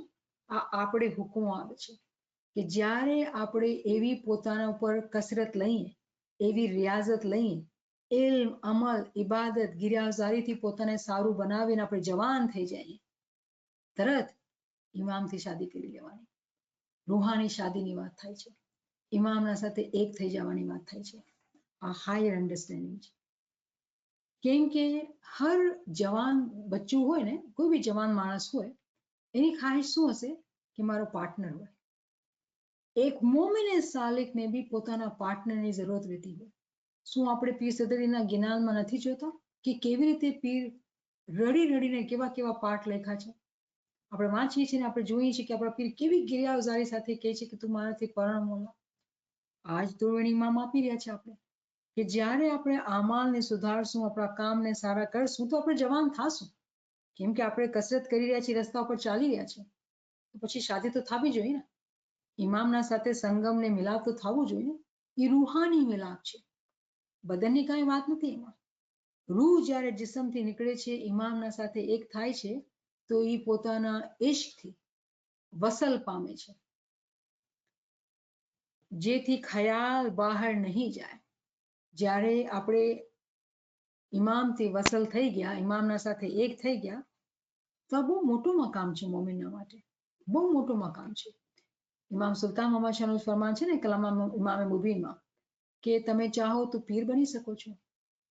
આ આપણે હુકમ આવે છે કે જ્યારે આપણે એવી પોતાના ઉપર કસરત લઈએ, એવી રિયાઝત લઈએ, ઇલ્મ, અમલ, ઇબાદત, ગિરિયાઝારીથી પોતાને સારું બનાવીને આપણે જવાન થઈ જઈએ, તરત ઇમામથી શાદી કરી લેવાની. રૂહાની શાદીની વાત થાય છે. ઇમામના સાથે એક થઈ જવાની વાત થાય છે. આ હાયર અન્ડરસ્ટેન્ડિંગ છે. કેમ કે હર જવાન બચ્ચું હોય ને, કોઈ બી જવાન માણસ હોય, એની ખ્વાહિશ શું હશે કે મારો પાર્ટનર હોય. એક મોમિને સાલિકને બી પોતાના પાર્ટનરની જરૂરત રહેતી હોય. શું આપણે પીર સદરીના ગિનાનમાં નથી જોતા કે કેવી રીતે પીર રડી રડીને કેવા કેવા પાઠ લખ્યા છે? આપણે વાંચીએ છીએ ને આપણે જોઈએ છીએ કે આપણા પીર કેવી ગિરિયાઝારી સાથે કહે છે કે તું મારાથી પરણવો. આજ દોરવણીમાં માપી રહ્યા છે આપણે કે જ્યારે આપણે આમાલને સુધારશું, આપણા કામને સારા કરશું તો આપણે જવાન થાશું. કેમ કે આપણે કસરત કરી રહ્યા છીએ, રસ્તા ઉપર ચાલી રહ્યા છીએ, તો પછી શાદી તો થવી જોઈએ ને. ઇમામના સાથે સંગમ ને મિલાપ તો થવું જોઈએ. એ રૂહાની મિલાપ છે, બદનની કાંઈ વાત નથી એમાં. રૂહ જ્યારે જિસ્મથી નીકળે છે, ઇમામના સાથે એક થાય છે, તો એ પોતાના ઇશ્કથી વસલ પામે છે, જેથી ખ્યાલ બહાર નહીં જાય. જ્યારે આપણે ઇમામથી વસલ થઈ ગયા, ઇમામના સાથે એક થઈ ગયા, તો આ બહુ મોટું મકામ છે મોમિનના માટે, બહુ મોટું મકામ છે. ઇમામ સુલતાન મોહમ્મદ શાહનું ફરમાન છે ને કલામ ઇમામે મુબીનમાં કે તમે ચાહો તો પીર બની શકો છો,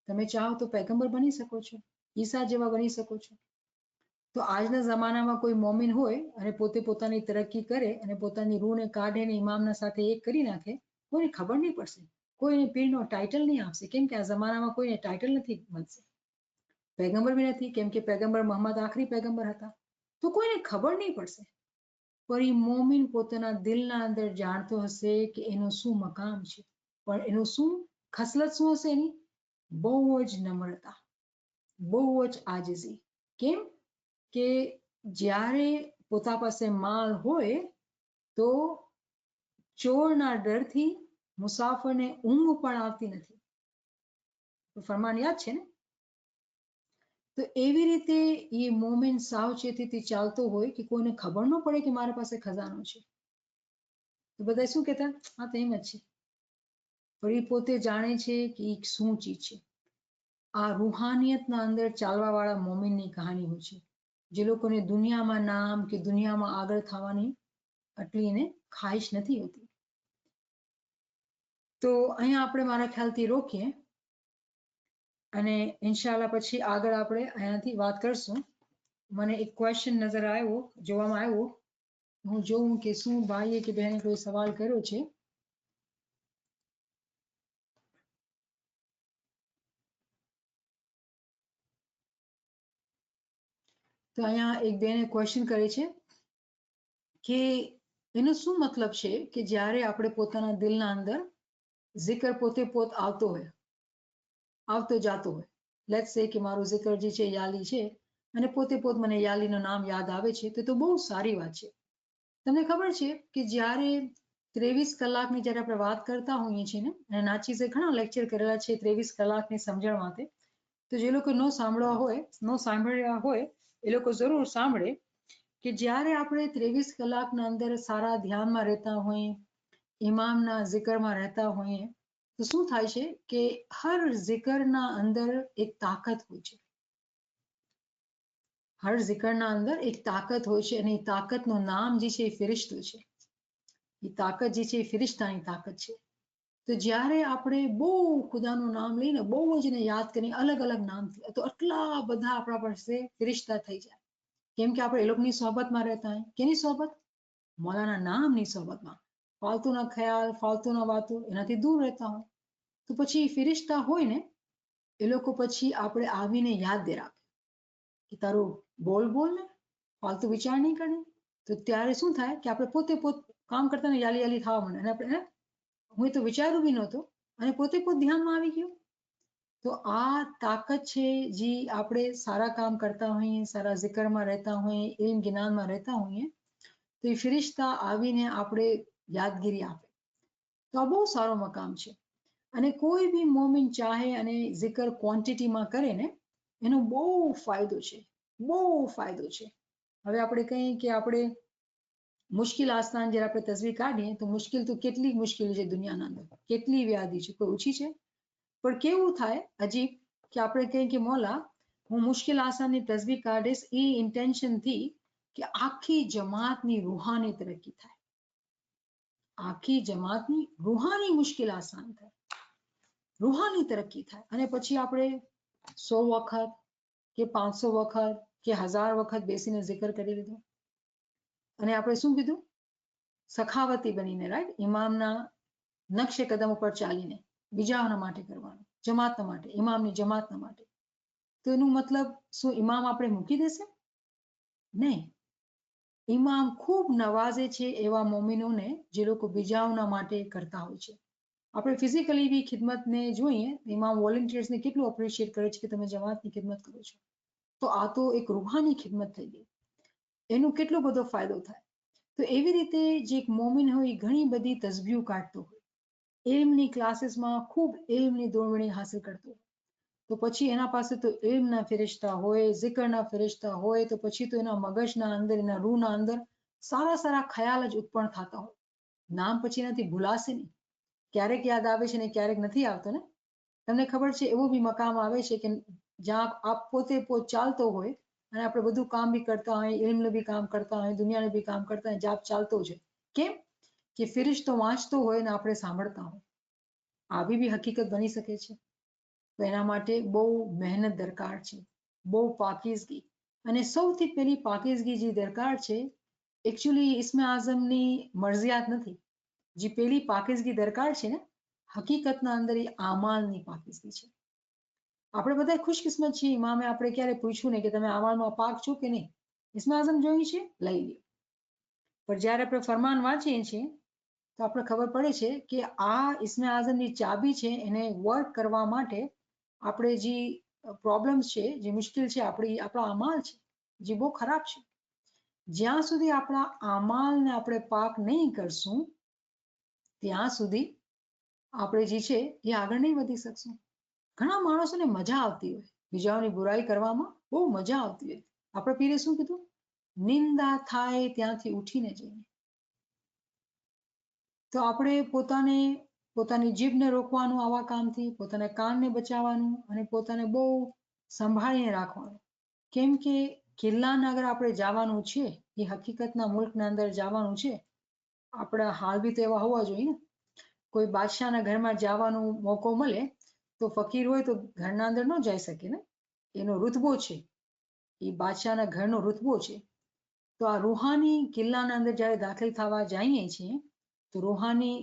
તમે ચાહો તો પૈગંબર બની શકો છો, ઈસા જેવા બની શકો છો. તો આજના જમાનામાં કોઈ મોમિન હોય અને પોતે પોતાની તરક્કી કરે અને પોતાની રૂહને કાઢીને ઇમામના સાથે એક કરી નાખે, કોઈને ખબર નહીં પડશે, કોઈને પીરનો ટાઇટલ નહીં આપશે. કેમ કે આ જમાનામાં કોઈને ટાઇટલ નથી મળશે. પૈગંબર બી નથી, કેમ કે પૈગંબર મોહમ્મદ આખરી પૈગંબર હતા, તો કોઈને ખબર નહીં પડશે. પણ એ મોમિન પોતાના દિલના અંદર જાણતો હશે કે એનું શું મકામ છે, પણ એનું શું ખસલત શું હશે એની? બહુ જ નમ્રતા, બહુ જ આજીઝી. કેમ કે જ્યારે પોતા પાસે માલ હોય તો ચોરના ડરથી મુસાફરને ઊંઘ પણ આવતી નથી. ફરમાન યાદ છે ને? તો એવી રીતે એ મોમેન્ટ સાવચેતીથી ચાલતો હોય કે કોઈને ખબર ન પડે કે મારા પાસે ખજાનો છે. તો બધા શું કહેતા? હા તો એમ જ છે. પણ એ પોતે જાણે છે કે એ શું ચીજ છે. આ રૂહાનિયતના અંદર ચાલવા વાળા મોમિનની કહાની હોય છે. જે લોકોને દુનિયામાં નામ કે દુનિયામાં આગળ થવાની આટલી એને ખ્વાહિશ નથી હોતી. તો અહીંયા આપણે મારા ખ્યાલથી રોકીએ અને ઇન્શાલ્લાહ પછી આગળ આપણે અહીંયાથી વાત કરશું. મને એક ક્વેશ્ચન નજર આવ્યો, જોવામાં આવ્યો. હું જોઉં કે શું ભાઈએ કે બહેને કોઈ સવાલ કર્યો છે. તો અહીંયા એક બેને ક્વેશ્ચન કરે છે કે એનો શું મતલબ છે કે જ્યારે આપણે પોતાના દિલના અંદર zikr પોતે પોત આવતો હોય, આવતો જાતો હોય. લેટ્સ સે કે મારું zikr જે છે યાલી છે અને પોતે પોત મને યાલીનું નામ યાદ આવે છે તો બહુ સારી વાત છે. તમને ખબર છે કે જ્યારે 23 કલાકની જ્યારે આપણે વાત કરતા હોઈએ છીએ ને, અને નાચીસે ઘણા લેક્ચર કરેલા છે 23 કલાકની સમજણ માટે. તો જે લોકો ન સાંભળ્યા હોય એ લોકો જરૂર સાંભળે કે જ્યારે આપણે 23 કલાકના અંદર સારા ધ્યાનમાં રહેતા હોઈએ, ઇમામના zikરમાં રહેતા હોઈએ, તો શું થાય છે કે હર zikરના અંદર એક તાકાત હોય છે. હર zikરના અંદર એક તાકાત હોય છે અને એ તાકાતનું નામ જે છે એ ફિરિશ્તો છે. એ તાકાત જે છે એ ફિરિશ્તાની તાકાત છે. તો જ્યારે આપણે બહુ ખુદાનું નામ લઈને બહુ જ એને યાદ કરીને અલગ અલગ નામથી, તો આટલા બધા આપણા પાસે ફિરિશ્તા થઈ જાય. કેમ કે આપણે એ લોકોની સોબતમાં રહેતા હોય. કેની સોબત? મૌલાના નામની સોબતમાં. ફાલતુના ખ્યાલ, ફાલતુના વાતો એનાથી દૂર રહેતા હોય. તો પછી ફિરિશ્તા હોય ને, એ લોકો પછી આપણે આવીને યાદ દેરાવે કે તારું બોલ ને, ફાલતુ વિચાર નહીં કરે. તો ત્યારે શું થાય કે આપણે પોતે પોત કામ કરતા ને યાલી થવા માંડે અને આપણે હું તો વિચાર્યું બી નહોતું અને પોતે પોત ધ્યાનમાં આવી ગયું. તો આ તાકાત છે જે આપણે સારા કામ કરતા હોઈએ, સારા zikરમાં રહેતા હોઈએ, ઇલ્મ જ્ઞાનમાં રહેતા હોઈએ, તો એ ફિરિશ્તા આવીને આપણે યાદગીરી આપે. તો આ બહુ સારો મકામ છે. અને કોઈ બી મોમિન ચાહે અને zikr ક્વોન્ટિટીમાં કરે ને, એનો બહુ ફાયદો છે, બહુ ફાયદો છે. હવે આપણે કહીએ કે આપણે મુશ્કેલ આસાન જ્યારે આપણે તસવીર કાઢીએ તો મુશ્કેલ તો કેટલી મુશ્કેલી છે દુનિયાના અંદર, કેટલી વ્યાધિ છે, કોઈ ઓછી છે? પણ કેવું થાય અજીબ કે આપણે કહીએ કે મોલા હું મુશ્કેલ આસાનની તસવીર કાઢીશ એ ઇન્ટેન્શનથી કે આખી જમાતની રૂહાની તરક્કી થાય, આખી જમાતની રૂહાની મુશ્કેલ આસાન થાય, રૂહાની તરક્કી થાય. અને પછી આપણે 100 વખત કે 500 વખત કે 1000 વખત બેસીને zikr કરી લીધું અને આપણે શું કીધું? સખાવતી બનીને, રાઈટ? ઇમામના નકશે કદમ ઉપર ચાલીને બીજાઓના માટે કરવાનું, જમાતના માટે, ઇમામની જમાતના માટે. તો એનું મતલબ શું ઇમામ આપણે મૂકી દેશે? નહીં. ઇમામ ખૂબ નવાઝે છે એવા મોમિનોને જે લોકો બીજાઓના માટે કરતા હોય છે. આપણે ફિઝિકલી બી ખિદમતને જોઈએ, ઇમામ વોલેન્ટિયર્સને કેટલું એપ્રિશિએટ કરે છે કે તમે જમાતની ખિદમત કરો છો. તો આ તો એક રૂહાની ખિદમત થઈ ગઈ. એનો કેટલો બધો ફાયદો થાય. તો એવી રીતે જે એક મોમિન હોય ઘણી બધી તસબીહ કાઢતો હોય, ઇલ્મની ક્લાસીસમાં ખૂબ ઇલ્મની દોરવણી હાસિલ કરતો હોય, તો પછી એના પાસે તો ઇલ્મના ફિરિશ્તા હોય, zikરના ફિરિશ્તા હોય, તો પછી તો એના મગજના અંદર, એના રૂહના અંદર સારા સારા ખ્યાલ જ ઉત્પન્ન થતા હોય. નામ પછી એનાથી ભૂલાશે નહીં. ક્યારેક યાદ આવે છે ને ક્યારેક નથી આવતો ને. તમને ખબર છે એવો બી મકામ આવે છે કે જ્યાં આપ પોતે પોત ચાલતો હોય અને આપણે બધું કામ બી કરતા હોય, ઇલ્મનું બી કામ કરતા હોય, દુનિયાનું બી કામ કરતા હોય, જાપ ચાલતો છે. કેમ કે ફિરિશ્તો વાંચતો હોય ને આપણે સાંભળતા હોય. આવી બી હકીકત બની શકે છે. તો એના માટે બહુ મહેનત દરકાર છે, બહુ પાકીઝગી. અને સૌથી પહેલી પાકીઝગી જે દરકાર છે, એકચ્યુઅલી ઇસ્મે આઝમની મરજિયાત નથી. જે પહેલી પાકીઝગી દરકાર છે ને, હકીકતના અંદર એ આમાલની પાકીઝગી છે. આપણે બધા ખુશકિસ્મત છીએ, ઇમામે આપણે ક્યારે પૂછ્યું નહીં કે તમે આમાલમાં પાક છો કે નહીં. ઇસ્મે આઝમ જોઈએ છે, લઈ લ્યો. પણ જ્યારે આપણે ફરમાન વાંચીએ છીએ તો આપણે ખબર પડે છે કે આ ઇસ્મે આઝમની ચાબી છે. એને વર્ક કરવા માટે આપણે જે પ્રોબ્લેમ્સ છે, જે મુશ્કેલ છે, આપણા અમાલ છે, જે બહુ ખરાબ છે. જ્યાં સુધી આપણા અમાલને આપણે પાક નહીં કરશું ત્યાં સુધી આપણે જે છે એ આગળ નહીં વધી શકશું. ઘણા માણસોને મજા આવતી હોય બીજાઓની બુરાઈ કરવામાં, બહુ મજા આવતી હોય. આપણે પીરે શું કીધું? નિંદા થાય ત્યાંથી ઉઠીને જઈએ. તો આપણે પોતાની જીભને રોકવાનું આવા કામથી, પોતાના કાનને બચાવવાનું અને પોતાને બહુ સંભાળીને રાખવાનું. કેમ કે કિલ્લાના અગર આપણે જવાનું છે, એ હકીકતના મુલ્કના અંદર જવાનું છે, આપણા હાલ બી તો એવા હોવા જોઈએ ને. કોઈ બાદશાહના ઘરમાં જવાનો મોકો મળે તો ફકીર હોય તો ઘરના અંદર ન જઈ શકે ને, એનો રુતબો છે, એ બાદશાહના ઘરનો રુતબો છે. તો આ રૂહાની કિલ્લાના અંદર જ્યારે દાખલ થવા જઈએ છીએ તો રૂહાની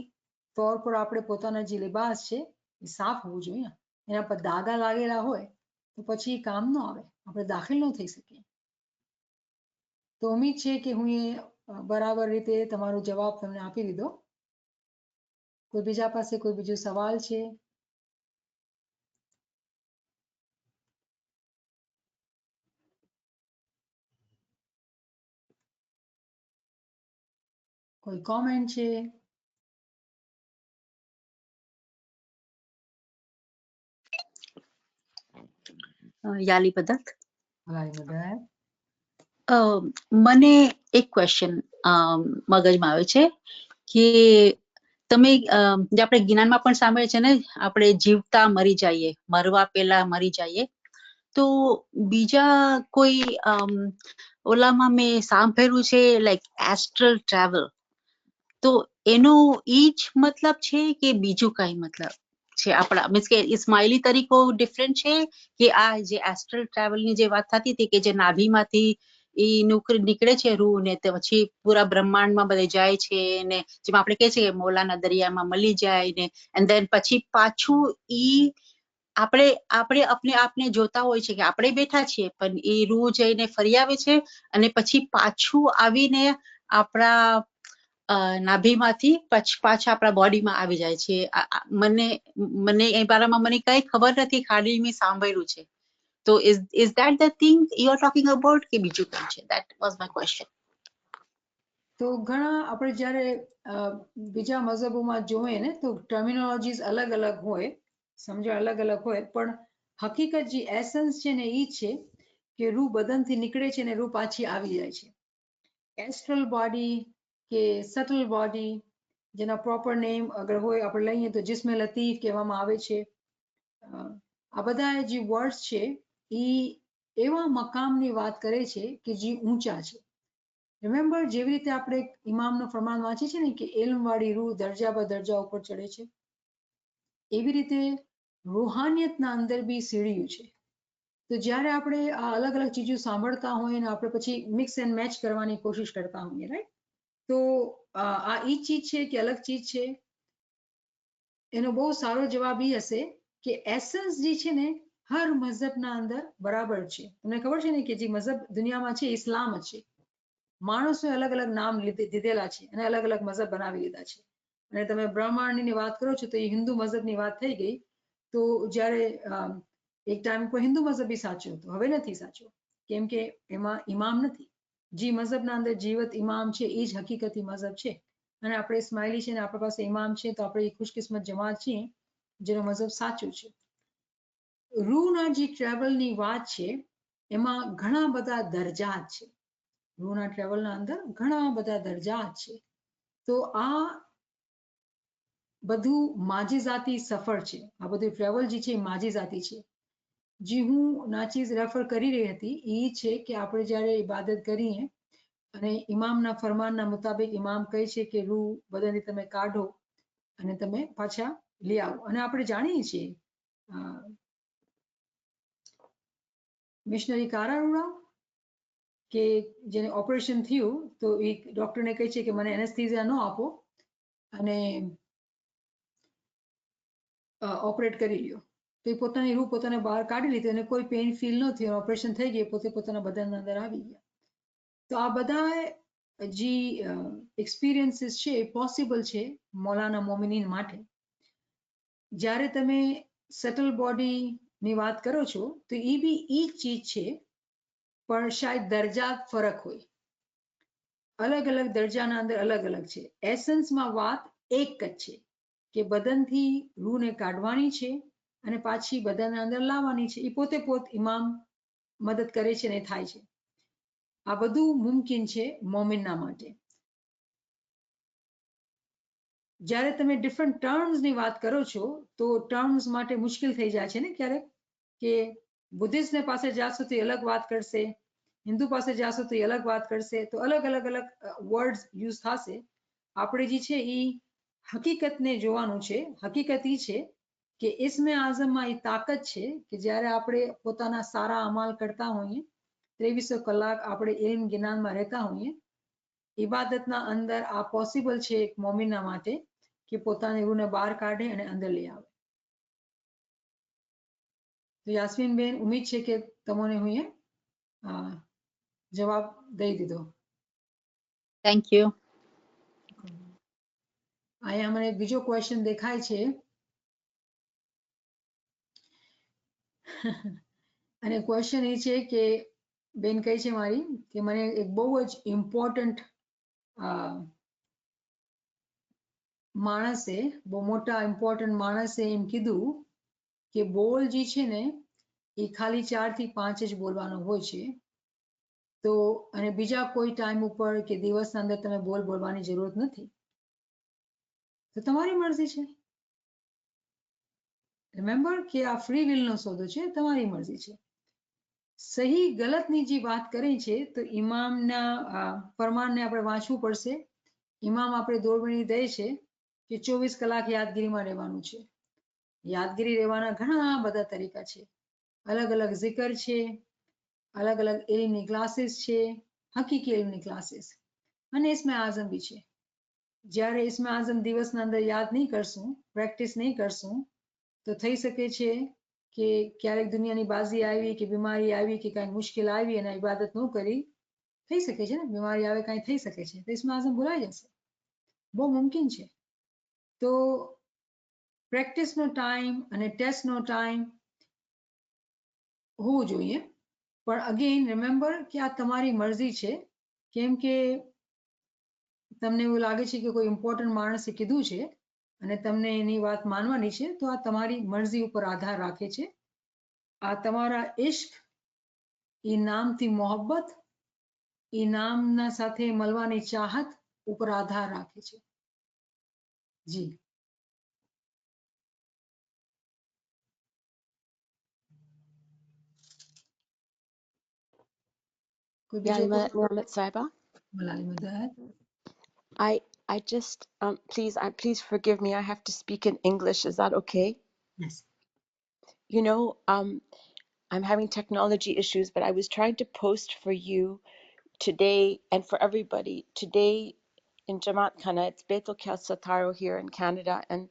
તौर પર આપણે પોતાના જે લિબાસ છે એ સાફ હોવું જોઈએ. એના પર દાગા લાગેલા હોય તો પછી કામ ન આવે, આપણે દાખલ ન થઈ શકીએ. તો ઉમ્મીદ છે કે હું એ બરાબર રીતે તમારો જવાબ તમને આપી દીધો. કોઈ બીજા પાસે કોઈ બીજો સવાલ છે? કોઈ કોમેન્ટ છે? યાલી પદક, બરાબર. મને એક ક્વેશ્ચન મગજમાં આવે છે કે તમે જે આપણે જ્ઞાનમાં પણ સાંભળે છે ને, આપણે જીવતા મરી જઈએ, મરવા પહેલા મરી જઈએ. તો બીજા કોઈ ઓલામાં મેં સાંભળ્યું છે લાઈક એસ્ટ્રલ ટ્રાવેલ. તો એનો ઈ જ મતલબ છે કે બીજું કઈ મતલબ છે? આપણા મીન્સ કે ઇસ્માઇલી તરીકો ડિફરન્ટ છે કે આ જે એસ્ટ્રલ ટ્રાવેલની જે વાત થતી હતી કે જે નાભીમાંથી એ નીકળે છે રૂહ ને તે પછી પૂરા બ્રહ્માંડમાં બધે જાય છે ને, જેમ આપણે કહે છે કે મોલાના દરિયામાં મળી જાય ને, એન્ડ ધેન પછી પાછું ઈ આપણે આપણે આપને જોતા હોય છે કે આપણે બેઠા છીએ પણ એ રૂહ જઈને ફરી આવે છે અને પછી પાછું આવીને આપણા નાભીમાંથી પાછા આપણા બોડીમાં આવી જાય છે. મને એ બારામાં મને કઈ ખબર નથી, ખાલી મેં સાંભળ્યું છે. તો is that the thing you are talking about કે બીજું કઈ છે? That was my question. તો ઘણા આપણે જ્યારે બીજા મઝહબોમાં જોઈએ ને તો ટર્મિનોલોજીસ અલગ અલગ હોય, સમજો અલગ અલગ હોય, પણ હકીકત જે એસન્સ છે ને એ છે કે રૂહ બદનથી નીકળે છે ને રૂહ પાછી આવી જાય છે. એસ્ટ્રલ બોડી કે સટલ બોડી, જેના પ્રોપર નેમ અગર હોય આપણે લઈએ તો જિસ્મે લતીફ કહેવામાં આવે છે. આ બધા જે વર્ડ્સ છે એ એવા મકામની વાત કરે છે કે જે ઊંચા છે. રિમેમ્બર, જેવી રીતે આપણે ઇમામનો ફરમાન વાંચીએ છીએ ને કે ઇલ્મ વાળી રૂહ દરજા બ દરજા ઉપર ચડે છે, એવી રીતે રૂહાનિયતના અંદર બી સીડીયું છે. તો જ્યારે આપણે આ અલગ અલગ ચીજો સાંભળતા હોઈએ ને આપણે પછી મિક્સ એન્ડ મેચ કરવાની કોશિશ કરતા હોઈએ, રાઈટ? તો આ ઈ ચીજ છે કે અલગ ચીજ છે? એનો બહુ સારો જવાબ એ હશે કે એસન્સ જે છે ને હર મઝહબના અંદર બરાબર છે. તમને ખબર છે ને કે જે મઝહબ દુનિયામાં છે ઇસ્લામ જ છે. માણસોએ અલગ અલગ નામ દીધેલા છે અને અલગ અલગ મઝહબ બનાવી લીધા છે. અને તમે બ્રહ્માંડની વાત કરો છો તો એ હિન્દુ મઝહબની વાત થઈ ગઈ. તો જ્યારે એક ટાઈમ કોઈ હિન્દુ મઝહબ બી સાચો હતો, હવે નથી સાચો, કેમ કે એમાં ઇમામ નથી. જે મઝહબના અંદર જીવત ઇમામ છે એ જ હકીકતી મઝહબ છે. અને આપણે ઇસ્માઇલી છે ને આપણા પાસે ઇમામ છે, તો આપણે એ ખુશકિસ્મત જમાત છીએ જેનો મઝહબ સાચું છે. રૂહના જે ટ્રાવેલની વાત છે એમાં ઘણા બધા દરજાત છે. રૂહના ટ્રાવેલના અંદર ઘણા બધા દરજાત છે. તો આ બધું માજીઝાતી સફર છે. આ બધું ટ્રાવેલ જે છે એ માજીઝાતી છે. જે હું નાચીઝ રેફર કરી રહી હતી એ છે કે આપણે જ્યારે ઇબાદત કરીએ અને ઇમામના ફરમાનના મુતાબિક ઇમામ કહે છે કે રૂહ બદનથી તમે કાઢો અને તમે પાછા લઈ આવો. અને આપણે જાણીએ છીએ મિશનરી કારા રૂડા કે જેને ઓપરેશન થયું તો એ ડોક્ટરને કહે છે કે મને એનેસ્થીઝિયા ન આપો અને ઓપરેટ કરી લ્યો. તો એ પોતાની રૂહ પોતાને બહાર કાઢી લીધી અને કોઈ પેઇન ફીલ ન થયું, ઓપરેશન થઈ ગઈ, પોતે પોતાના બદનના અંદર આવી ગયા. તો આ બધા જે એક્સપિરિયન્સીસ છે એ પોસિબલ છે મૌલાના મોમિનીન માટે. જ્યારે તમે સટલ બોડીની વાત કરો છો તો એ બી એ જ ચીજ છે, પણ શાયદ દરજા ફરક હોય. અલગ અલગ દરજાના અંદર અલગ અલગ છે. એસન્સમાં વાત એક જ છે કે બદનથી રૂહને કાઢવાની છે અને પાછી બધાને અંદર લાવવાની છે. એ પોતે ઇમામ મદદ કરે છે અને થાય છે. આ બધું મુમકિન છે મોમિનના માટે. જ્યારે તમે ડિફરન્ટ ટર્મ્સની વાત કરો છો તો ટર્મ્સ માટે મુશ્કેલ થઈ જાય છે ને ક્યારેક, કે બુદ્ધિસ્ટને પાસે જાશો તો અલગ વાત કરશે, હિન્દુ પાસે જાશો તો અલગ વાત કરશે, તો અલગ અલગ વર્ડ્સ યુઝ થશે. આપણે જે છે એ હકીકતને જોવાનું છે. હકીકત એ છે કે ઇસ્મે આઝમમાં એ તાકાત છે કે જ્યારે આપણે પોતાના સારા અમલ કરતા હોઈએ, 2300 કલાક આપણે ઇલ્મ જ્ઞાનમાં રહેતા હોઈએ, ઇબાદતના અંદર આ પોસિબલ છે એક મોમિનના માટે કે પોતાની રૂહને બહાર કાઢે અને અંદર લઈ આવે. તો યાસ્મીન બેન, ઉમ્મીદ છે કે તમને હું જવાબ દઈ દીધો. Thank you. અહીંયા મને બીજો ક્વેશ્ચન દેખાય છે અને ક્વેશ્ચન એ છે કે બેન કહે છે મારી કે મને એક બહુ જ ઇમ્પોર્ટન્ટ માણસે, બહુ મોટા ઇમ્પોર્ટન્ટ માણસે એમ કીધું કે બોલ જે છે ને એ ખાલી 4 થી 5 જ બોલવાનો હોય છે. તો અને બીજા કોઈ ટાઈમ ઉપર કે દિવસના અંદર તમે બોલ બોલવાની જરૂરત નથી. તો તમારી મરજી છે. રિમેમ્બર કે આ ફ્રી વિલનો સોદો છે, તમારી મરજી છે. સહી ગલતની જે વાત કરી છે તો ઇમામના ફરમાનને આપણે વાંચવું પડશે. ઇમામ આપણે દોરબણી દે છે કે 24 કલાક યાદગીરીમાં રહેવાનું છે. યાદગીરી રહેવાના ઘણા બધા તરીકા છે. અલગ અલગ zikr છે, અલગ અલગ ઇલ્મની ક્લાસીસ છે, હકીકી ઇલ્મની ક્લાસીસ, અને ઇસ્મે આઝમ બી છે. જ્યારે ઇસ્મે આઝમ દિવસના અંદર યાદ નહીં કરશું, પ્રેક્ટિસ નહીં કરશું, તો થઈ શકે છે કે ક્યારેક દુનિયાની બાજી આવી કે બીમારી આવી કે કાંઈ મુશ્કેલ આવી અને ઇબાદત ન કરી, થઈ શકે છે ને, બીમારી આવે કાંઈ થઈ શકે છે, તો ઇસ્મે આઝમ ભૂલાઈ જશે. બહુ મુમકિન છે. તો પ્રેક્ટિસનો ટાઈમ અને ટેસ્ટનો ટાઈમ હોવું જોઈએ. પણ અગેન રિમેમ્બર કે આ તમારી મરજી છે. કેમ કે તમને એવું લાગે છે કે કોઈ ઇમ્પોર્ટન્ટ માણસે કીધું છે અને તમને એની વાત માનવાની છે, તો આ તમારી મરજી ઉપર આધાર રાખે છે. આ તમારા ઇશ્ક, એ નામથી મોહબ્બત, એ નામના સાથે મળવાની ચાહત ઉપર આધાર રાખે છે. જી. કોઈ બીજો Niamat Saiba. મલાલી મદદ. I just please forgive me. I have to speak in English. Is that okay? Yes. You know, I'm having technology issues, but I was trying to post for you today and for everybody today in Jamaat Khana. It's Beitul Khyat Sataro here in Canada, and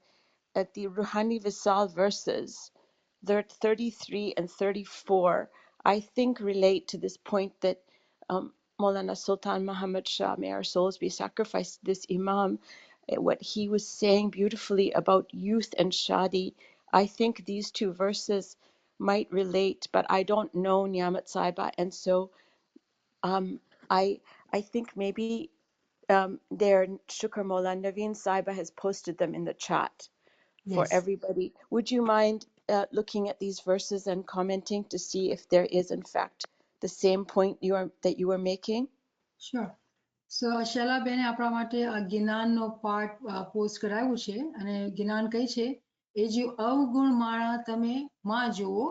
at the Ruhani Visal verses, they're 33 and 34, I think relate to this point that Maulana Sultan Muhammad Shah, may our souls be sacrificed, this Imam, what he was saying beautifully about youth and Shadi. I think these two verses might relate, but I don't know Niamat Saiba, and so I think maybe there Shukr Mola Naveen Saiba has posted them in the chat for Yes. everybody. Would you mind looking at these verses and commenting to see if there is in fact the same point that you are making? Sure. સો શૈલાબેને આપણા માટે આ જ્ઞાનનો પાઠ post કરાવ્યું છે અને જ્ઞાન કહે છે એ જે અવગુણ માળા તમે માં જોવો,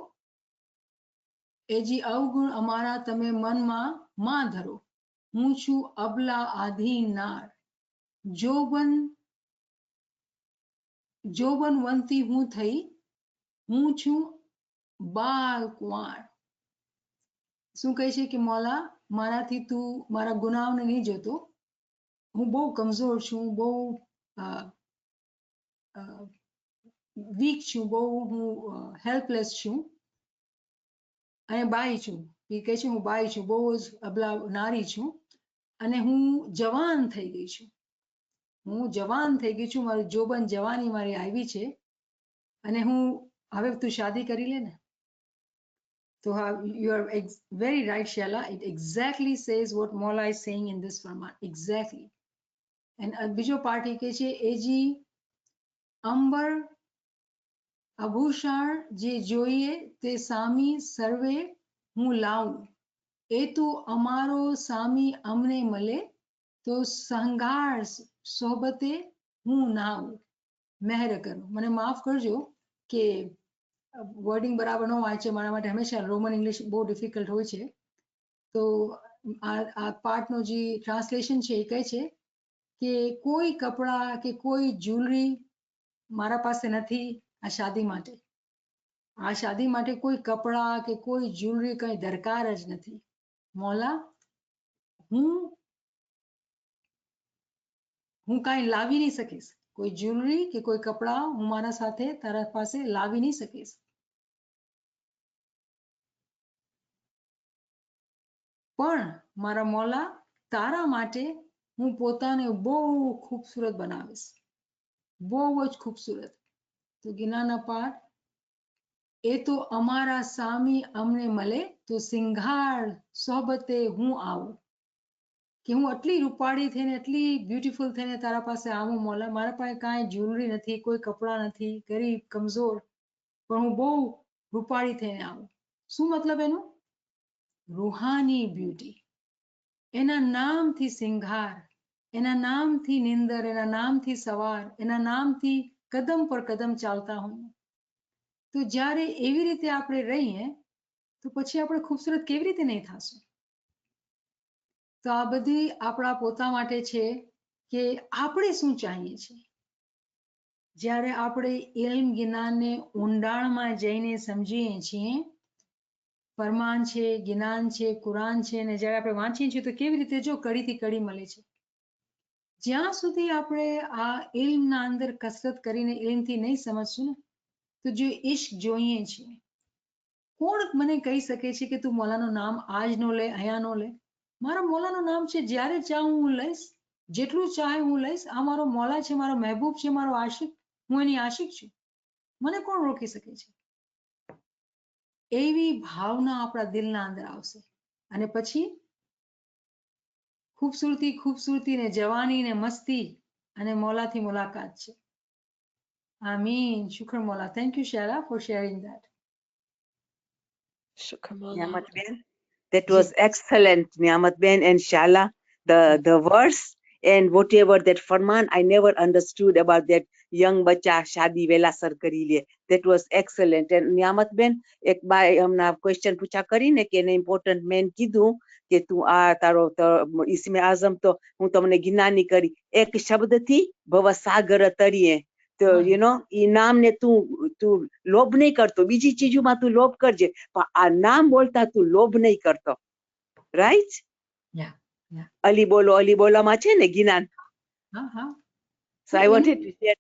એ જે અવગુણ અમારા તમે મનમાં માં ધરો. હું છું અબલા આધીન નાર, જોબનવંતી હું થઈ, હું છું બાલ કુંવાર. શું કહે છે કે મોલા, મારાથી તું મારા ગુનાઓને નહીં જોતો, હું બહુ કમજોર છું, બહુ વીક છું, બહુ હું હેલ્પલેસ છું અને બાઈ છું. એ કહે છે હું બાઈ છું, બહુ જ અબલા નારી છું અને હું જવાન થઈ ગઈ છું. હું જવાન થઈ ગઈ છું, મારું જોબન જવાની મારી આવી છે અને હું હવે તું શાદી કરી લે ને. So you are very right, Shaila. It exactly says what Mola is saying in this Farman. Exactly. And બીજો પાર્ટ એ કહે છે એ જી અંબર આભૂષણ જે જોઈએ તે સામી સર્વે હું લાવું, એ તું અમારો સામી અમને મળે, તો સંઘાર સોબતે હું નાવું. મહેર કરો. મને માફ કરજો કે વર્ડિંગ બરાબર ન વાંચે, મારા માટે હંમેશા રોમન ઇંગ્લિશ બહુ ડિફિકલ્ટ હોય છે. તો આ પાર્ટનો જે ટ્રાન્સલેશન છે એ કહે છે કે કોઈ કપડાં કે કોઈ જ્વેલરી મારા પાસે નથી આ શાદી માટે. આ શાદી માટે કોઈ કપડાં કે કોઈ જ્વેલરી કઈ દરકાર જ નથી. મોલા, હું કાંઈ લાવી નહીં શકીશ. કોઈ જ્વેલરી કે કોઈ કપડાં હું મારા સાથે તારા પાસે લાવી નહીં શકીશ. પણ મારા મોલા, તારા માટે હું પોતાને બહુ ખૂબસૂરત બનાવીશ, બહુ જ ખૂબસૂરત. તો ગિનાના પાઠ, એ તો અમારા સામી અમને મળે, તો સિંગાર સોબતે હું આવું. કે હું આટલી રૂપાળી થઈને, આટલી બ્યુટીફુલ થઈને તારા પાસે આવું મોલા. મારા પાસે કાંઈ જ્વેલરી નથી, કોઈ કપડાં નથી, ગરીબ કમજોર, પણ હું બહુ રૂપાળી થઈને આવું. શું મતલબ એનું? રૂહાની બ્યુટી. એના નામથી સિંગાર, એના નામથી નિંદર, એના નામથી સવાર, એના નામથી કદમ પર કદમ ચાલતા હોઈએ. તો જ્યારે એવી રીતે આપણે રહીએ તો પછી આપણે ખૂબસૂરત કેવી રીતે નહીં થશું? તો આ બધી આપણા પોતા માટે છે કે આપણે શું ચાહીએ છીએ. જ્યારે આપણે ઇલ્મ જ્ઞાનને ઊંડાણમાં જઈને સમજીએ છીએ, ફરમાન છે, જ્ઞાન છે, કુરાન છે, ને જ્યારે આપણે વાંચીએ છીએ તો કેવી રીતે જો કડીથી કડી મળે છે. જ્યાં સુધી આપણે આ ઇલ્મના અંદર કસરત કરીને ઇલ્મથી નહીં સમજશું ને, તો જો ઇશ્ક જોઈએ છીએ, કોણ મને કહી શકે છે કે તું મોલાનું નામ આજ નો લે, અહીંયા નો લે? મારા મોલાનું નામ છે, જ્યારે ચાહું હું લઈશ, જેટલું ચાહે હું લઈશ. આ મારો મોલા છે, મારો મહેબૂબ છે, મારો આશિક, હું એની આશિક છું. મને કોણ રોકી શકે છે? એવી ભાવના આપણા દિલના અંદર આવશે અને પછી ખૂબસૂરતી ને જવાની ને મસ્તી અને મોલાથી મુલાકાત છે. આમીન. શુક્ર મોલા. Thank you Shera for sharing that. Shukr Mola. Niamat Ben, that was excellent, Niamat Ben and Shala. The verse and whatever that Farman, I never understood about that young bacha shadi vela sar kari le. That was excellent. And Niamat Ben, ek by Hamna question पूछा करी ने के ने important man कीधु કે તું આ તારો ઇસ્મે આઝમ તો હું તમને જ્ઞાની કરી એક શબ્દ થી ભવસાગર તરીએ. તો યુ નો ઈ નામ ને તું લોભ નહીં કરતો, બીજી ચીજોમાં તું લોભ કરજે, પણ આ નામ બોલતા તું લોભ નહીં કરતો. રાઈટ? અલી બોલોમાં છે ને જ્ઞાન. So I wanted to share.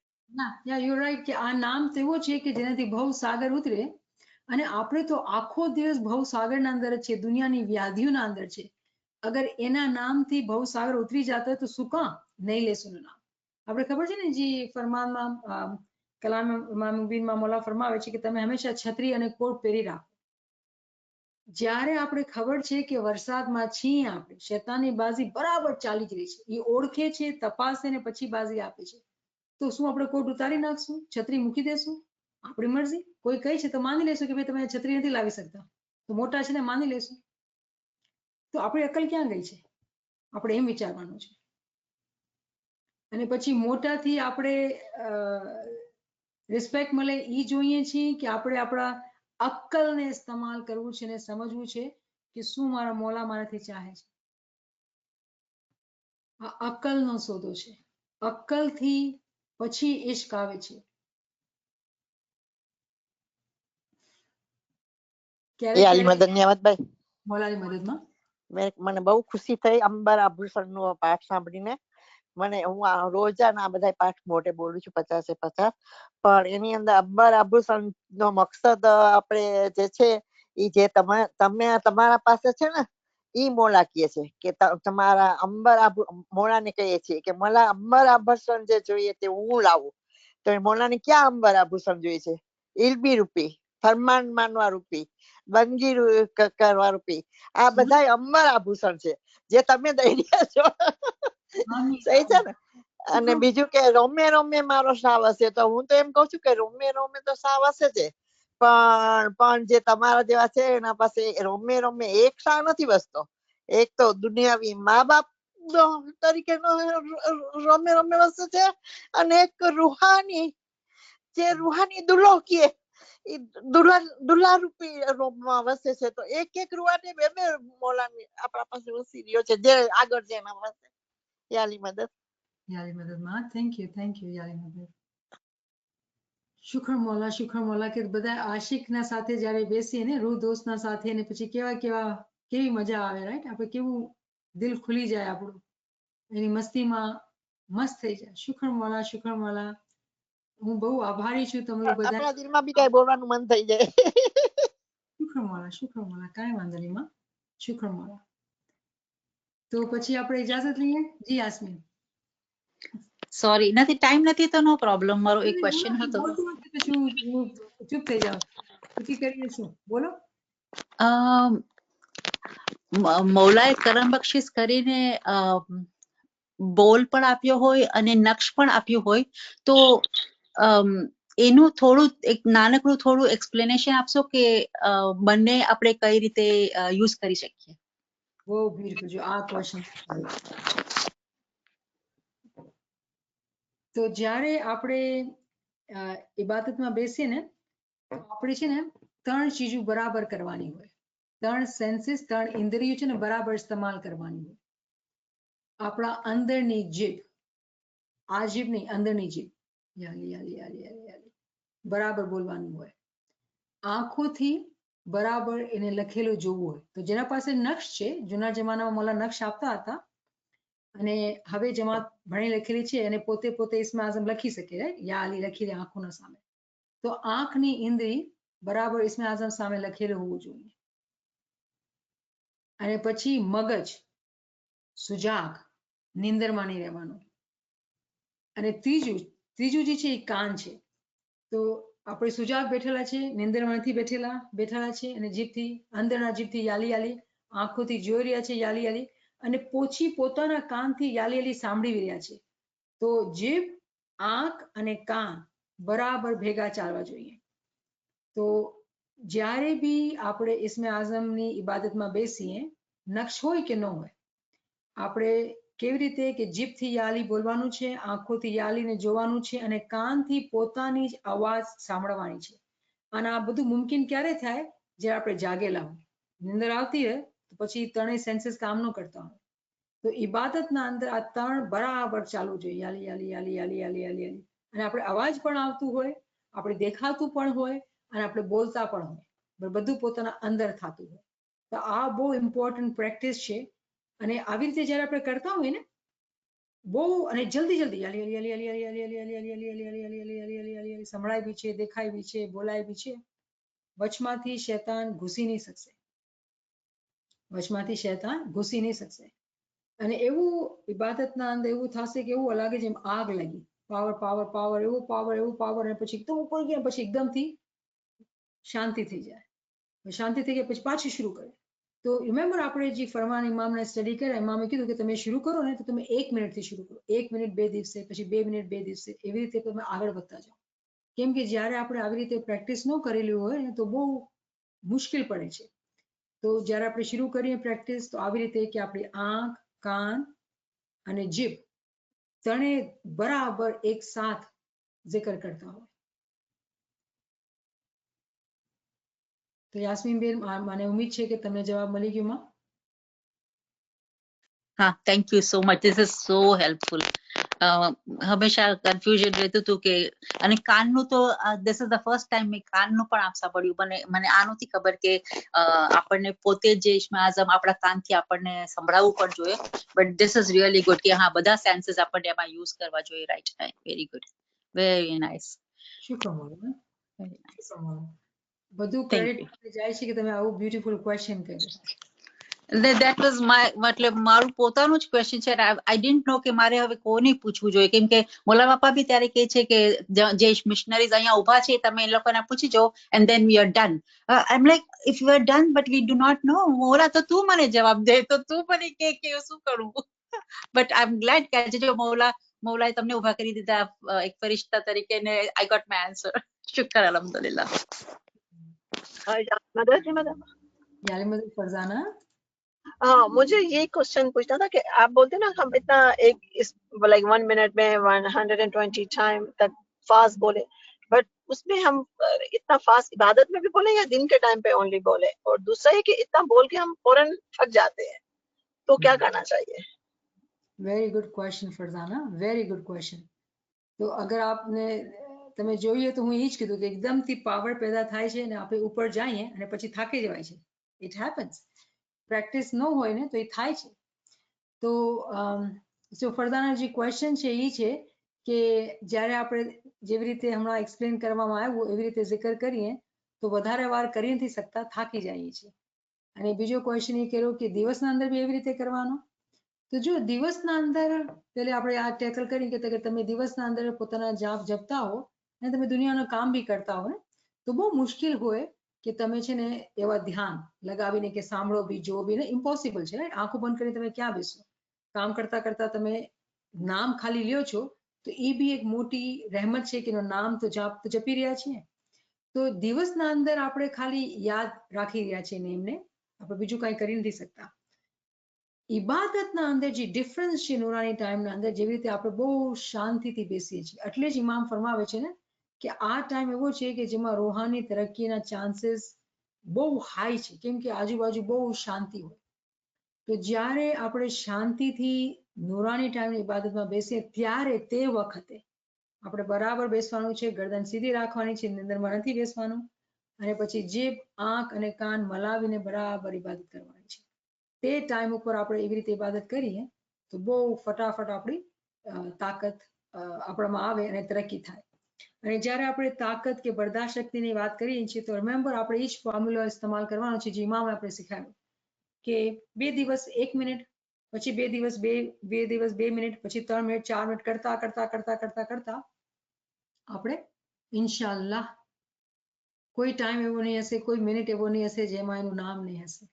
Yeah, you're right કે આ નામ તો એવો છે કે જેનાથી ભવસાગર ઉતરે, અને આપણે તો આખો દિવસ ભવસાગરના અંદર છે, દુનિયાની વ્યાધિઓના અંદર છે. અગર એના નામથી ભવસાગર ઉતરી જતા હોય તો શું કામ નહીં લેશું નામ? આપણે ખબર છે ને જે ફરમાનમાં કલામ ઇમામ મુબીનમાં મોલા ફરમાવે છે કે તમે હંમેશા છત્રી અને કોટ પહેરી રાખો. જ્યારે આપણે ખબર છે કે વરસાદમાં છીએ આપણે, શેતાનની બાજી બરાબર ચાલી જ રહી છે, એ ઓળખે છે, તપાસે ને પછી બાજી આપે છે, તો શું આપણે કોટ ઉતારી નાખશું, છત્રી મૂકી દેશું? આપણી મરજી. કોઈ કહે છે તો માની લેશું કે ભાઈ તમે છત્રી નથી લાવી શકતા, તો મોટા છે ને માની લેશું. તો આપણી અકલ ક્યાં ગઈ છે? આપણે એમ વિચારવાનું છે. અને પછી મોટાથી આપણે રિસ્પેક્ટ મળે એ જોઈએ છીએ કે આપણે આપણા અક્કલને ઇસ્તેમાલ કરવું છે ને સમજવું છે કે શું મારા મોલા મારાથી ચાહે છે. આ અક્કલનો સોદો છે. અક્કલથી પછી ઇશ્ક આવે છે. મોલાની મદદમાં મને બહુ ખુશી થઈ અંબર આભૂષણ નો પાઠ સાંભળીને. મને હું રોજાના આ બધા પાઠ મોઢે બોલું છું 50-50, પણ એની અંદર અંબર આભૂષણ નો મકસદ આપણે જે છે એ જે તમે તમારા પાસે છે ને ઈ મોલા કહે છે કે તમારા અંબર મોલાને કહીએ છીએ કે મોલા અંબર આભૂષણ જે જોઈએ તે હું લાવું. તો મોલાને ક્યાં અંબર આભૂષણ જોઈએ છે? ઇલ્મી રૂપી, ફરમાન માનવા રૂપી, બંદગી કરવા રૂપી, આ બધા અંબર આભૂષણ છે જે તમે દઈ રહ્યા છો. સહી છે ને? અને બીજું કે રોમે રોમે મારો સાવ હશે, તો હું તો એમ કઉ છું કે રોમે રોમે તો સાવ હશે છે, પણ જે તમારા જેવા છે એના પાસે રોમે રોમે એક સાવ નથી વસતો. એક તો દુનિયાવી મા બાપ તરીકે રોમે રોમે વસે છે, અને એક રૂહાની, જે રૂહાની દુલ્હો કીએ ઈ દુલ્હા રૂપી રોમમાં વસે છે. તો એક રૂહાની બે મોલાની આપણા પાસે વસી રહ્યો છે, જે આગળ છે એના પાસે. યાલી મદદ. યાલી મદદ માં થેન્ક યુ યાલી મદદ. શુક્ર મોલા કે બધા આશિકના સાથે જ્યારે બેસીએ ને રૂહ દોસ્તના સાથે, ને પછી કેવી મજા આવે, રાઈટ? આપણે કેવું દિલ ખુલી જાય આપણું, એની મસ્તીમાં મસ્ત થઈ જાય. શુક્ર મોલા, હું બહુ આભારી છું તમારું બધા. આપણા દિલમાં બી કઈ બોલવાનું મન થઈ જાય. શુક્ર મોલા, કાંઈ વાંધો નહીં માં. શુક્ર મોલા. તો પછી આપણે ઇજાજત લઈએ. જી યાસ્મીન. સોરી, નથી ટાઈમ નથી તો નો પ્રોબ્લેમ. મારો એક ક્વેશ્ચન હતો. ચૂપ થઈ જાઓ, પછી કરીએ શું? બોલો. મૌલાએ કરમ બક્ષિસ કરીને બોલ પણ આપ્યો હોય અને નક્ષ પણ આપ્યું હોય, તો એનું થોડું એક નાનકડું થોડું એક્સપ્લેનેશન આપશો કે બંને આપણે કઈ રીતે યુઝ કરી શકીએ? બહુ બ્યુટીફુલ. જો આ ક્વેશ્ચન, તો જ્યારે આપણે ઇબાદતમાં બેસીએ ને, તો આપણે છે ને 3 ચીજો બરાબર કરવાની હોય. 3 સેન્સીસ, 3 ઇન્દ્રિયો છે ને બરાબર ઇસ્તેમાલ કરવાની હોય. આપણા અંદરની જીભ, આ જીભ નહીં, અંદરની જીભ યાલી બરાબર બોલવાનું હોય. આંખોથી બરાબર એને લખેલું જોવું હોય. તો જેના પાસે નક્ષ છે, જૂના જમાનામાં મોલા નક્ષ આપતા હતા, અને હવે જમાત ભણી લખેલી છે અને પોતે ઇસ્મે આઝમ લખી શકે, રાઈટ? યા અલી લખી દે આંખોના સામે. તો આંખની ઇન્દ્રી બરાબર ઇસ્મે આઝમ સામે લખેલું હોવું જોઈએ. અને પછી મગજ સુજાગ, નીંદરમાં નહીં રહેવાનું. અને ત્રીજું જે છે એ કાન છે. તો આપણે સુજાગ બેઠેલા છે, નીંદરમાં નથી બેઠેલા છે, અને જીભથી, અંદરના જીભથી યાલી, આંખોથી જોઈ રહ્યા છે યાલી, અને પોતાના કાનથી યાલી સાંભળી રહ્યા છે. તો જીભ, આંખ અને કાન બરાબર ભેગા ચાલવા જોઈએ. તો જ્યારે બી આપણે ઇસ્મે આઝમની ઇબાદતમાં બેસીએ, નક્ષ હોય કે ન હોય, આપણે કેવી રીતે કે જીભથી યાલી બોલવાનું છે, આંખોથી યાલીને જોવાનું છે, અને કાનથી પોતાની જ અવાજ સાંભળવાની છે. અને આ બધું મુમકિન ક્યારે થાય? જ્યારે આપણે જાગેલા હોય. નીંદર આવતી હોય તો પછી 3 સેન્સીસ કામ ન કરતા હોય. તો ઇબાદતના અંદર આ 3 બરાબર ચાલુ જોઈએ. યાલી. અને આપણે અવાજ પણ આવતું હોય, આપણે દેખાતું પણ હોય, અને આપણે બોલતા પણ હોય. બધું પોતાના અંદર થતું હોય. તો આ બહુ ઇમ્પોર્ટન્ટ પ્રેક્ટિસ છે. અને આવી રીતે જ્યારે આપણે કરતા હોય ને, બહુ અને જલ્દી યાલી સંભળાય બી છે, દેખાય બી છે, બોલાય બી છે. વચમાંથી શૈતાન ઘૂસી નહીં શકશે. અને એવું ઇબાદતના અંદર એવું થશે કે એવું લાગે જેમ આગ લાગી. પાવર, એવું પાવર, અને પછી એકદમ ઉપર ગયા, પછી એકદમથી શાંતિ થઈ જાય. શાંતિ થઈ ગયા પછી પાછી શરૂ કરે. તો રિમેમ્બર, આપણે જે ફરમાન ઇમામને સ્ટડી કર્યા, ઇમામે કીધું કે તમે શરૂ કરો ને તો તમે 1 મિનિટથી શરૂ કરો. 1 મિનિટ 2 દિવસે, પછી 2 મિનિટ 2 દિવસે, એવી રીતે તમે આગળ વધતા જાઓ. કેમ કે જ્યારે આપણે આવી રીતે પ્રેક્ટિસ ન કરેલી હોય ને, તો બહુ મુશ્કેલ પડે છે. તો જ્યારે આપણે શરૂ કરીએ પ્રેક્ટિસ, તો આવી રીતે કે આપણી આંખ, કાન અને જીભ ત્રણેય બરાબર એક સાથ જિકર કરતા હોય. તો યાસ્મીન બેન, મને ઉમ્મીદ છે કે તમને જવાબ મળી ગયો માં. હા, thank you so much. This is so helpful. હંમેશા કન્ફ્યુઝન રહેતું હતું કે, અને કાનનું તો this is the first time મેં કાનનું પણ આપ સાંભળ્યું. મને આ નહોતી ખબર કે આપણને પોતે જે ઇસ્મે આઝમ આપણા કાનથી આપણને સંભળાવવું પણ જોઈએ. But this is really good કે હા, બધા સેન્સીસ આપણને એમાં યુઝ કરવા જોઈએ. Right, very good, very nice. શુક્ર મોલા. બધું ક્રેડિટ જાય છે કે તમે આવું બ્યુટીફુલ ક્વેશ્ચન કર્યું. That was મતલબ મારું પોતાનું જ ક્વેશ્ચન છે. આઈ ડિડન્ટ નો કે મારે હવે કોને પૂછવું જોઈએ, કેમ કે મોલા બાપા બી ત્યારે કહે છે કે જે મિશનરીઝ અહીંયા ઉભા છે તમે એ લોકોને પૂછી જાઓ, and then we are done. I am like, if you are done but we do not know, મોલા તો તું મને જવાબ દે, તો તું મને કે શું કરું. બટ આઈ એમ ગ્લેડ કે જો મોલા મૌલાએ તમને ઉભા કરી દીધા એક ફરિશ્તા તરીકે ને આઈ ગોટ માય આન્સર. શુક્ર અલ્હમ્દુલિલ્લાહ. मदर जी मदर यालिमत फरजाना, हाँ, मुझे ये क्वेश्चन पूछना था कि आप बोलते हैं ना हम इतना एक इस लाइक 1 मिनट में 120 टाइम तक फास्ट बोले, बट उसमें हम इतना फास्ट इबादत में भी बोले या दिन के टाइम पे ओनली बोले? और दूसरा ये कि इतना बोल के हम फौरन थक जाते हैं, तो क्या करना चाहिए? Very good question Farzana, very good question. તો અગર આપને તમે જોઈએ તો હું એ જ કીધું કે એકદમથી પાવર પેદા થાય છે અને આપણે ઉપર જઈએ અને પછી થાકી જવાય છે. It happens. પ્રેક્ટિસ ન હોય ને તો એ થાય છે. તો સો ફરજાના જે ક્વેશ્ચન છે એ છે કે જ્યારે આપણે જેવી રીતે હમણાં એક્સપ્લેન કરવામાં આવ્યું એવી રીતે zikr કરીએ તો વધારે વાર કરી નથી શકતા, થાકી જઈએ છીએ. અને બીજો ક્વેશ્ચન એ કર્યો કે દિવસના અંદર બી એવી રીતે કરવાનો. તો જો દિવસના અંદર પેલે આપણે આ ટેકલ કરી કે તમે દિવસના અંદર પોતાના જાપ જપતા હો અને તમે દુનિયાનું કામ બી કરતા હો ને તો બહુ મુશ્કેલ હોય કે તમે છે ને એવા ધ્યાન લગાવીને કે સાંભળો બી જો બી ને ઇમ્પોસિબલ છે. આંખો બંધ કરીને તમે ક્યાં બેસો? કામ કરતા કરતા તમે નામ ખાલી લ્યો છો તો એ બી એક મોટી રહેમત છે કે એનું નામ તો જાપ તો જપી રહ્યા છીએ. તો દિવસના અંદર આપણે ખાલી યાદ રાખી રહ્યા છીએ ને એમને આપણે બીજું કાંઈ કરી નથી શકતા. ઇબાદતના અંદર જે ડિફરન્સ છે નૂરાની ટાઈમના અંદર જેવી રીતે આપણે બહુ શાંતિથી બેસીએ છીએ એટલે જ ઇમામ ફરમાવે છે ને કે આ ટાઈમ એવો છે કે જેમાં રૂહાની તરક્કીના ચાન્સીસ બહુ હાઈ છે કેમ કે આજુબાજુ બહુ શાંતિ હોય. તો જ્યારે આપણે શાંતિથી નૂરાની ટાઈમની ઇબાદતમાં બેસીએ ત્યારે તે વખતે આપણે બરાબર બેસવાનું છે, ગરદન સીધી રાખવાની છે, નિંદરમાં નથી બેસવાનું અને પછી જે આંખ અને કાન મલાવીને બરાબર ઇબાદત કરવાની છે. તે ટાઈમ ઉપર આપણે એવી રીતે ઇબાદત કરીએ તો બહુ ફટાફટ આપણી તાકાત આપણામાં આવે અને તરક્કી થાય. અને જ્યારે આપણે તાકાત કે બરદાસ્ત શક્તિની વાત કરીએ છીએ તો રિમેમ્બર આપણે એ જ ફોર્મ્યુલા ઇસ્તેમાલ કરવાનો છે જે ઇમામે આપણે શીખવાડ્યું કે 2 દિવસ 1 મિનિટ, પછી 2 દિવસ 2 મિનિટ, પછી 3 મિનિટ, 4 મિનિટ કરતા કરતા કરતા કરતા કરતા આપણે ઇન્શાલ્લાહ કોઈ ટાઈમ એવો નહીં હશે, કોઈ મિનિટ એવો નહીં હશે જેમાં એનું નામ નહીં હશે.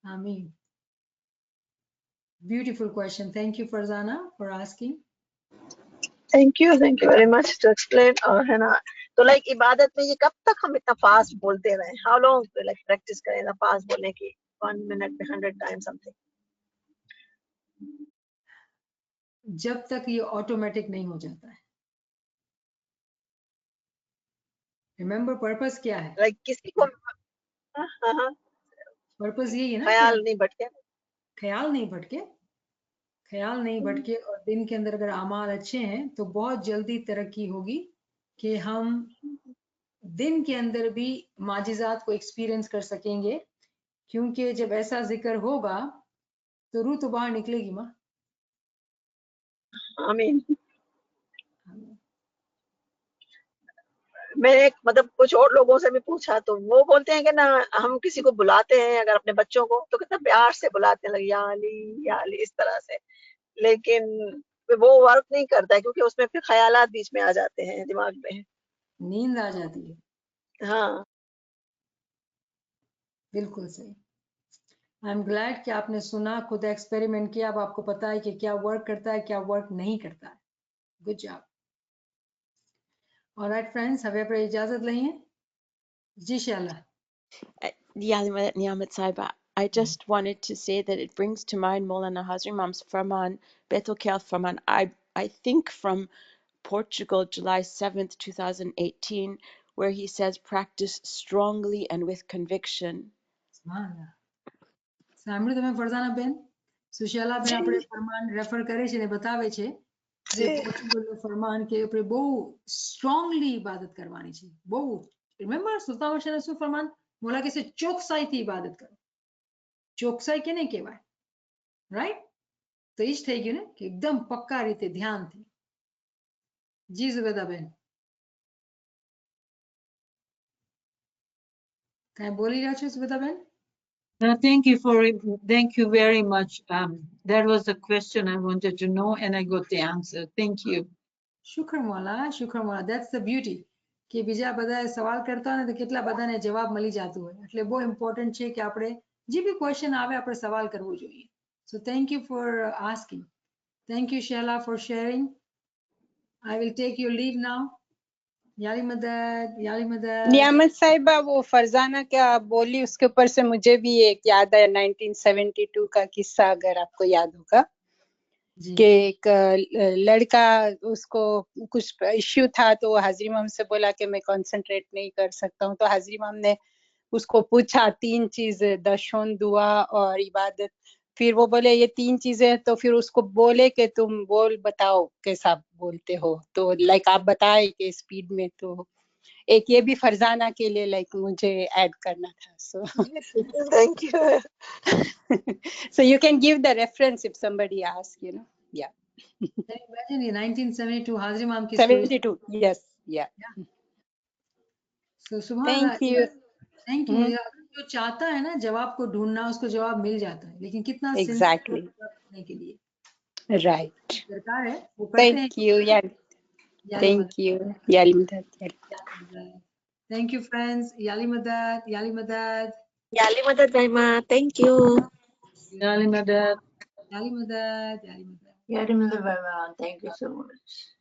આમીન. Beautiful question. Thank you, Farzana, for asking. Thank you very much to explain. और है ना तो लाइक इबादत में ये कब तक हम इतना फास्ट बोलते रहे? हाउ लॉन्ग लाइक प्रैक्टिस करें ना फास्ट बोलने की? 1 मिनट में 100 टाइम समथिंग? जब तक ये ऑटोमेटिक नहीं हो जाता है. रिमेम्बर पर्पस क्या है? लाइक किसी को हाँ पर्पस यही है ना ख्याल कि नहीं भटके. ख्याल नहीं भटके, ख्याल नहीं भटके और दिन के अंदर अगर अमाल अच्छे हैं तो बहुत जल्दी तरक्की होगी कि हम दिन के अंदर भी माजिजात को एक्सपीरियंस कर सकेंगे क्योंकि जब ऐसा जिक्र होगा तो रूह तो बाहर निकलेगी माँ. आमीन. मैंने मतलब कुछ और लोगों से भी पूछा तो वो बोलते हैं कि ना हम किसी को बुलाते हैं अगर अपने बच्चों को तो कितना प्यार से बुलाते हैं like, या अली इस तरह से, लेकिन वो वर्क नहीं करता है क्योंकि उसमें फिर ख्यालात बीच में आ जाते हैं दिमाग में. नींद आ जाती है. हाँ बिल्कुल सही. आई एम ग्लैड कि आपने सुना, खुद एक्सपेरिमेंट किया, अब आपको पता है कि क्या वर्क करता है क्या वर्क नहीं करता है. Good job. ऑलराइट फ्रेंड्स, હવે આપણે ઇજાઝત લઈએ. જી શાલા. Niamat Saiba, I just wanted to say that it brings to mind Maulana Hazrat Imam's Farman, Baitul Khair Farman, I think from Portugal, July 7th, 2018, where he says, practice strongly and with conviction. સાંભળ્યું તમે ફરજાના બેન? સુશાલા બેન આપણે ફરમાન refer કરે છે ને બતાવે છે જે પોર્ટુગલનું ફરમાન કે આપણે બહુ સ્ટ્રોંગલી ઇબાદત કરવાની છે. બહુ રિમેમ્બર સુલતાન બાદશાહનું શું ફરમાન? મોલા કહે છે ચોકસાઈથી ઇબાદત કરો. ચોકસાઈ કેને કહેવાય? રાઈટ? તો એ જ થઈ ગયું ને કે એકદમ પક્કા રીતે ધ્યાનથી. જી ઝુબેદા બેન કાંઈ બોલી રહ્યા છો ઝુબેદા બેન? Thank you very much. That was the question I wanted to know and I got the answer. Thank you. શુક્ર મોલા, શુક્ર મોલા. That's the beauty. કે બીજા બધા સવાલ કરતા હોય ને તો કેટલા બધાને જવાબ મળી જતું હોય. એટલે બહુ ઇમ્પોર્ટન્ટ છે કે આપણે જે બી ક્વેશ્ચન આવે આપણે સવાલ કરવો જોઈએ. So thank you for asking. Thank you Sheila for sharing. I will take your leave now. Yali Madad, Yali Madad. नियामत साहिबा वो फरजाना क्या बोली उसके ऊपर से मुझे भी एक याद है 1972 का किस्सा, अगर आपको याद होगा, जी। कि एक लड़का, उसको कुछ इश्यू था तो वो हाजिरी मम से बोला कि मैं कंसंट्रेट नहीं कर सकता हूँ, तो हाजिरी मम ने उसको पूछा 3 चीजें, दशों, दुआ और इबादत। फिर वो बोले ये 3 चीजें, तो फिर उसको बोले कि तुम बोल बताओ कैसा बोलते हो, तो लाइक आप बताए कि स्पीड में, तो एक ये भी फरजाना के लिए लाइक मुझे ऐड करना था, सो Thank you. so you can give the reference if somebody asks, you know. Yeah, Can you imagine ये 1972 हाजिरी माम की story. 72, yes, yeah. So सुभान Thank Allah. you. Thank you. जो चाहता है ना जवाब को ढूंढना, उसको जवाब मिल जाता है, लेकिन कितना Exactly. करने के लिए Right. दरकार है वो करते हैं. Thank you. Yeah. Yali Thank Madad. you. Yali Madad. Yali Madad. Thank you, friends. Yali Madad. Yali Madad. Yali Madad Daima. Thank you. Yali Madad. Yali Madad. Yali Madad. Yari Madad, thank you so much.